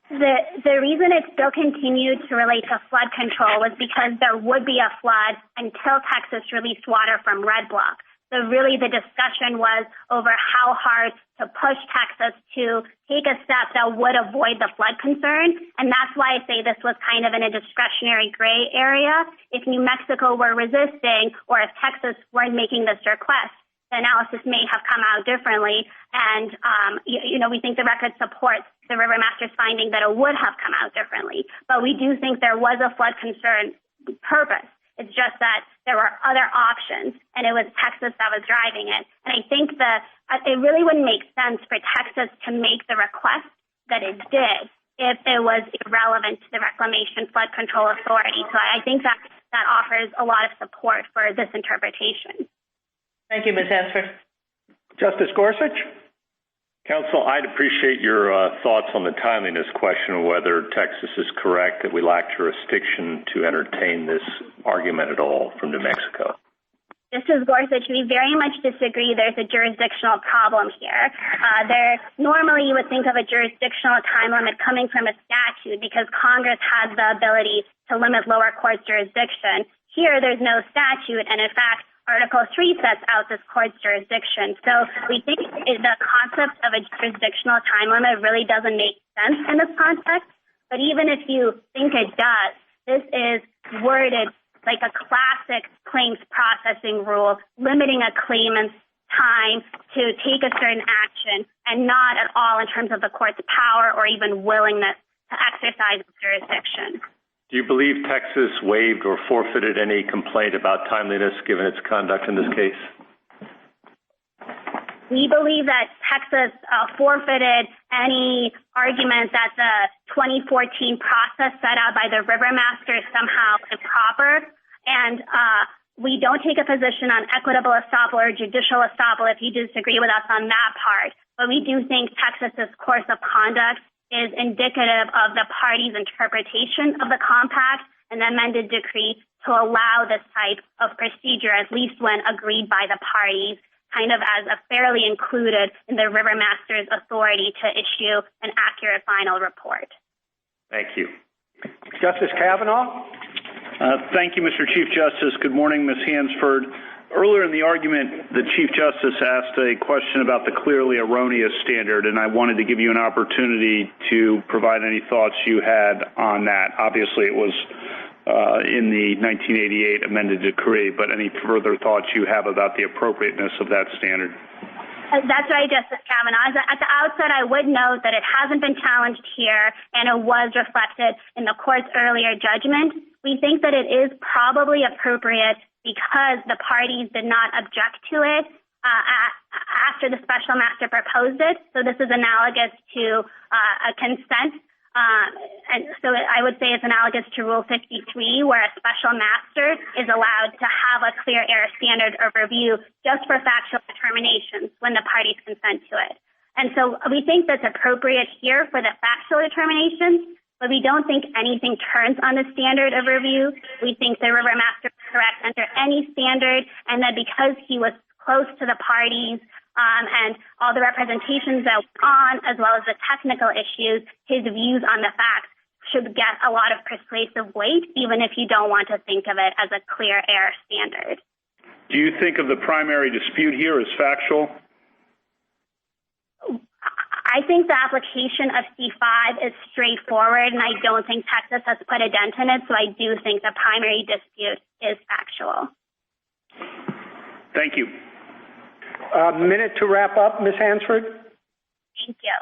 The reason it still continued to relate to flood control was because there would be a flood until Texas released water from Red Block. So really the discussion was over how hard to push Texas to take a step that would avoid the flood concern. And that's why I say this was kind of in a discretionary gray area. If New Mexico were resisting or if Texas weren't making this request, the analysis may have come out differently. And, we think the record supports the River Master's finding that it would have come out differently. But we do think there was a flood concern purpose. It's just that there were other options, and it was Texas that was driving it. And I think that it really wouldn't make sense for Texas to make the request that it did if it was irrelevant to the Reclamation Flood Control Authority. So I think that offers a lot of support for this interpretation.
Thank you, Ms. Hansford.
Justice Gorsuch?
Counsel, I'd appreciate your thoughts on the timeliness question, whether Texas is correct that we lack jurisdiction to entertain this argument at all from New Mexico.
Justice Gorsuch, we very much disagree. There's a jurisdictional problem here. Normally you would think of a jurisdictional time limit coming from a statute because Congress has the ability to limit lower court jurisdiction. Here there's no statute, and in fact, Article 3 sets out this court's jurisdiction. So we think the concept of a jurisdictional time limit really doesn't make sense in this context. But even if you think it does, this is worded like a classic claims processing rule, limiting a claimant's time to take a certain action and not at all in terms of the court's power or even willingness to exercise jurisdiction.
Do you believe Texas waived or forfeited any complaint about timeliness given its conduct in this case?
We believe that Texas forfeited any argument that the 2014 process set out by the River Master is somehow improper. And we don't take a position on equitable estoppel or judicial estoppel if you disagree with us on that part. But we do think Texas's course of conduct is indicative of the party's interpretation of the compact and the amended decree to allow this type of procedure, at least when agreed by the parties, kind of as a fairly included in the River Master's authority to issue an accurate final report.
Thank you.
Justice Kavanaugh?
Thank you, Mr. Chief Justice. Good morning, Ms. Hansford. Earlier in the argument, the Chief Justice asked a question about the clearly erroneous standard, and I wanted to give you an opportunity to provide any thoughts you had on that. Obviously, it was in the 1988 amended decree, but any further thoughts you have about the appropriateness of that standard?
That's right, Justice Kavanaugh. At the outset, I would note that it hasn't been challenged here, and it was reflected in the court's earlier judgment. We think that it is probably appropriate because the parties did not object to it after the special master proposed it. So this is analogous to a consent. And so I would say it's analogous to Rule 53, where a special master is allowed to have a clear error standard of review just for factual determinations when the parties consent to it. And so we think that's appropriate here for the factual determinations, but we don't think anything turns on the standard of review. We think the river master is correct under any standard, and that because he was close to the parties and all the representations that were on, as well as the technical issues, his views on the facts should get a lot of persuasive weight, even if you don't want to think of it as a clear error standard.
Do you think of the primary dispute here as factual?
I think the application of C5 is straightforward, and I don't think Texas has put a dent in it, so I do think the primary dispute is factual.
Thank you.
A minute to wrap up, Ms. Hansford.
Thank you.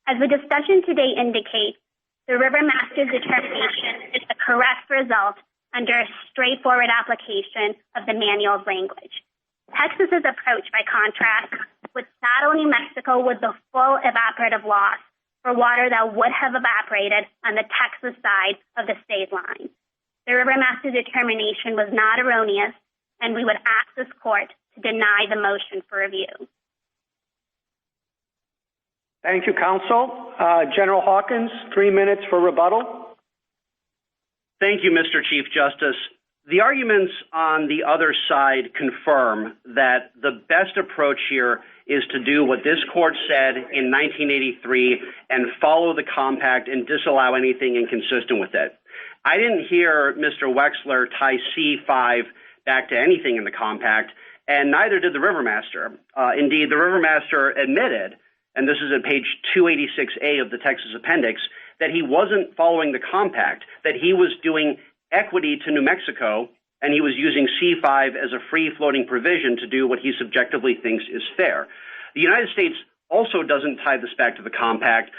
As the discussion today indicates, the river master's determination is the correct result under a straightforward application of the manual's language. Texas's approach, by contrast, would saddle New Mexico with the full evaporative loss for water that would have evaporated on the Texas side of the state line. The river master's determination was not erroneous, and we would ask this court to deny the motion for review.
Thank you, counsel. General Hawkins, 3 minutes for rebuttal.
Thank you, Mr. Chief Justice. The arguments on the other side confirm that the best approach here is to do what this court said in 1983 and follow the compact and disallow anything inconsistent with it. I didn't hear Mr. Wechsler tie C5 back to anything in the compact, and neither did the Rivermaster. Indeed, the Rivermaster admitted, and this is at page 286A of the Texas Appendix, that he wasn't following the compact, that he was doing equity to New Mexico, and he was using C5 as a free-floating provision to do what he subjectively thinks is fair. The United States also doesn't tie this back to the compact,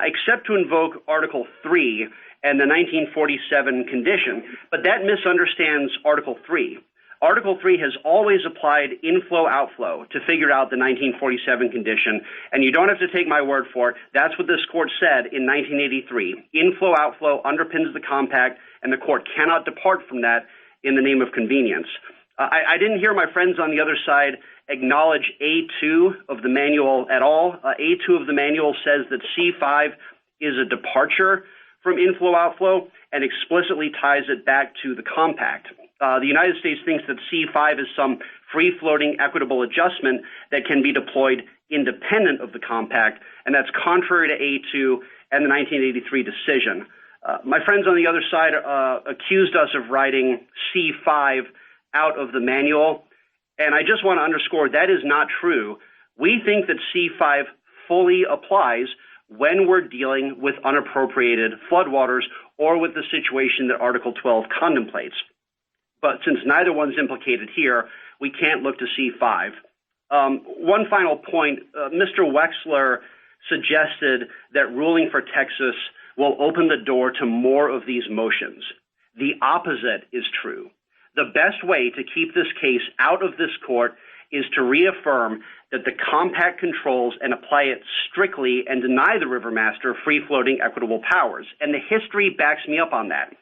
except to invoke Article 3 and the 1947 condition, but that misunderstands Article 3. Article 3 has always applied inflow-outflow to figure out the 1947 condition, and you don't have to take my word for it. That's what this court said in 1983. Inflow-outflow underpins the compact, and the court cannot depart from that in the name of convenience. I didn't hear my friends on the other side acknowledge A2 of the manual at all. A2 of the manual says that C5 is a departure from inflow-outflow and explicitly ties it back to the compact. The United States thinks that C5 is some free-floating equitable adjustment that can be deployed independent of the compact, and that's contrary to A2 and the 1983 decision. My friends on the other side accused us of writing C5 out of the manual, and I just want to underscore that is not true. We think that C5 fully applies when we're dealing with unappropriated floodwaters or with the situation that Article 12 contemplates. But since neither one's implicated here, we can't look to C5. One final point, Mr. Wechsler suggested that ruling for Texas will open the door to more of these motions. The opposite is true. The best way to keep this case out of this court is to reaffirm that the compact controls and apply it strictly and deny the Rivermaster free-floating equitable powers. And the history backs me up on that.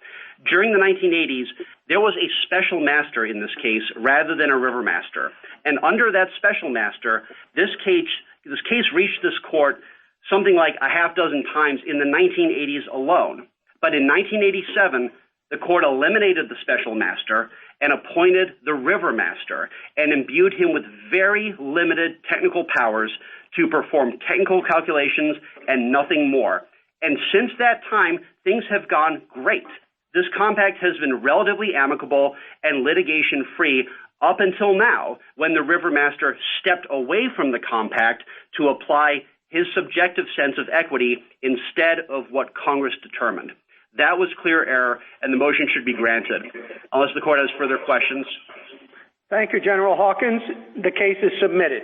During the 1980s, there was a special master in this case rather than a Rivermaster. And under that special master, this case reached this court something like a half dozen times in the 1980s alone. But in 1987, the court eliminated the special master and appointed the Rivermaster and imbued him with very limited technical powers to perform technical calculations and nothing more. And since that time, things have gone great. This compact has been relatively amicable and litigation-free up until now, when the Rivermaster stepped away from the compact to apply his subjective sense of equity instead of what Congress determined. That was clear error, and the motion should be granted. Unless the court has further questions.
Thank you, General Hawkins. The case is submitted.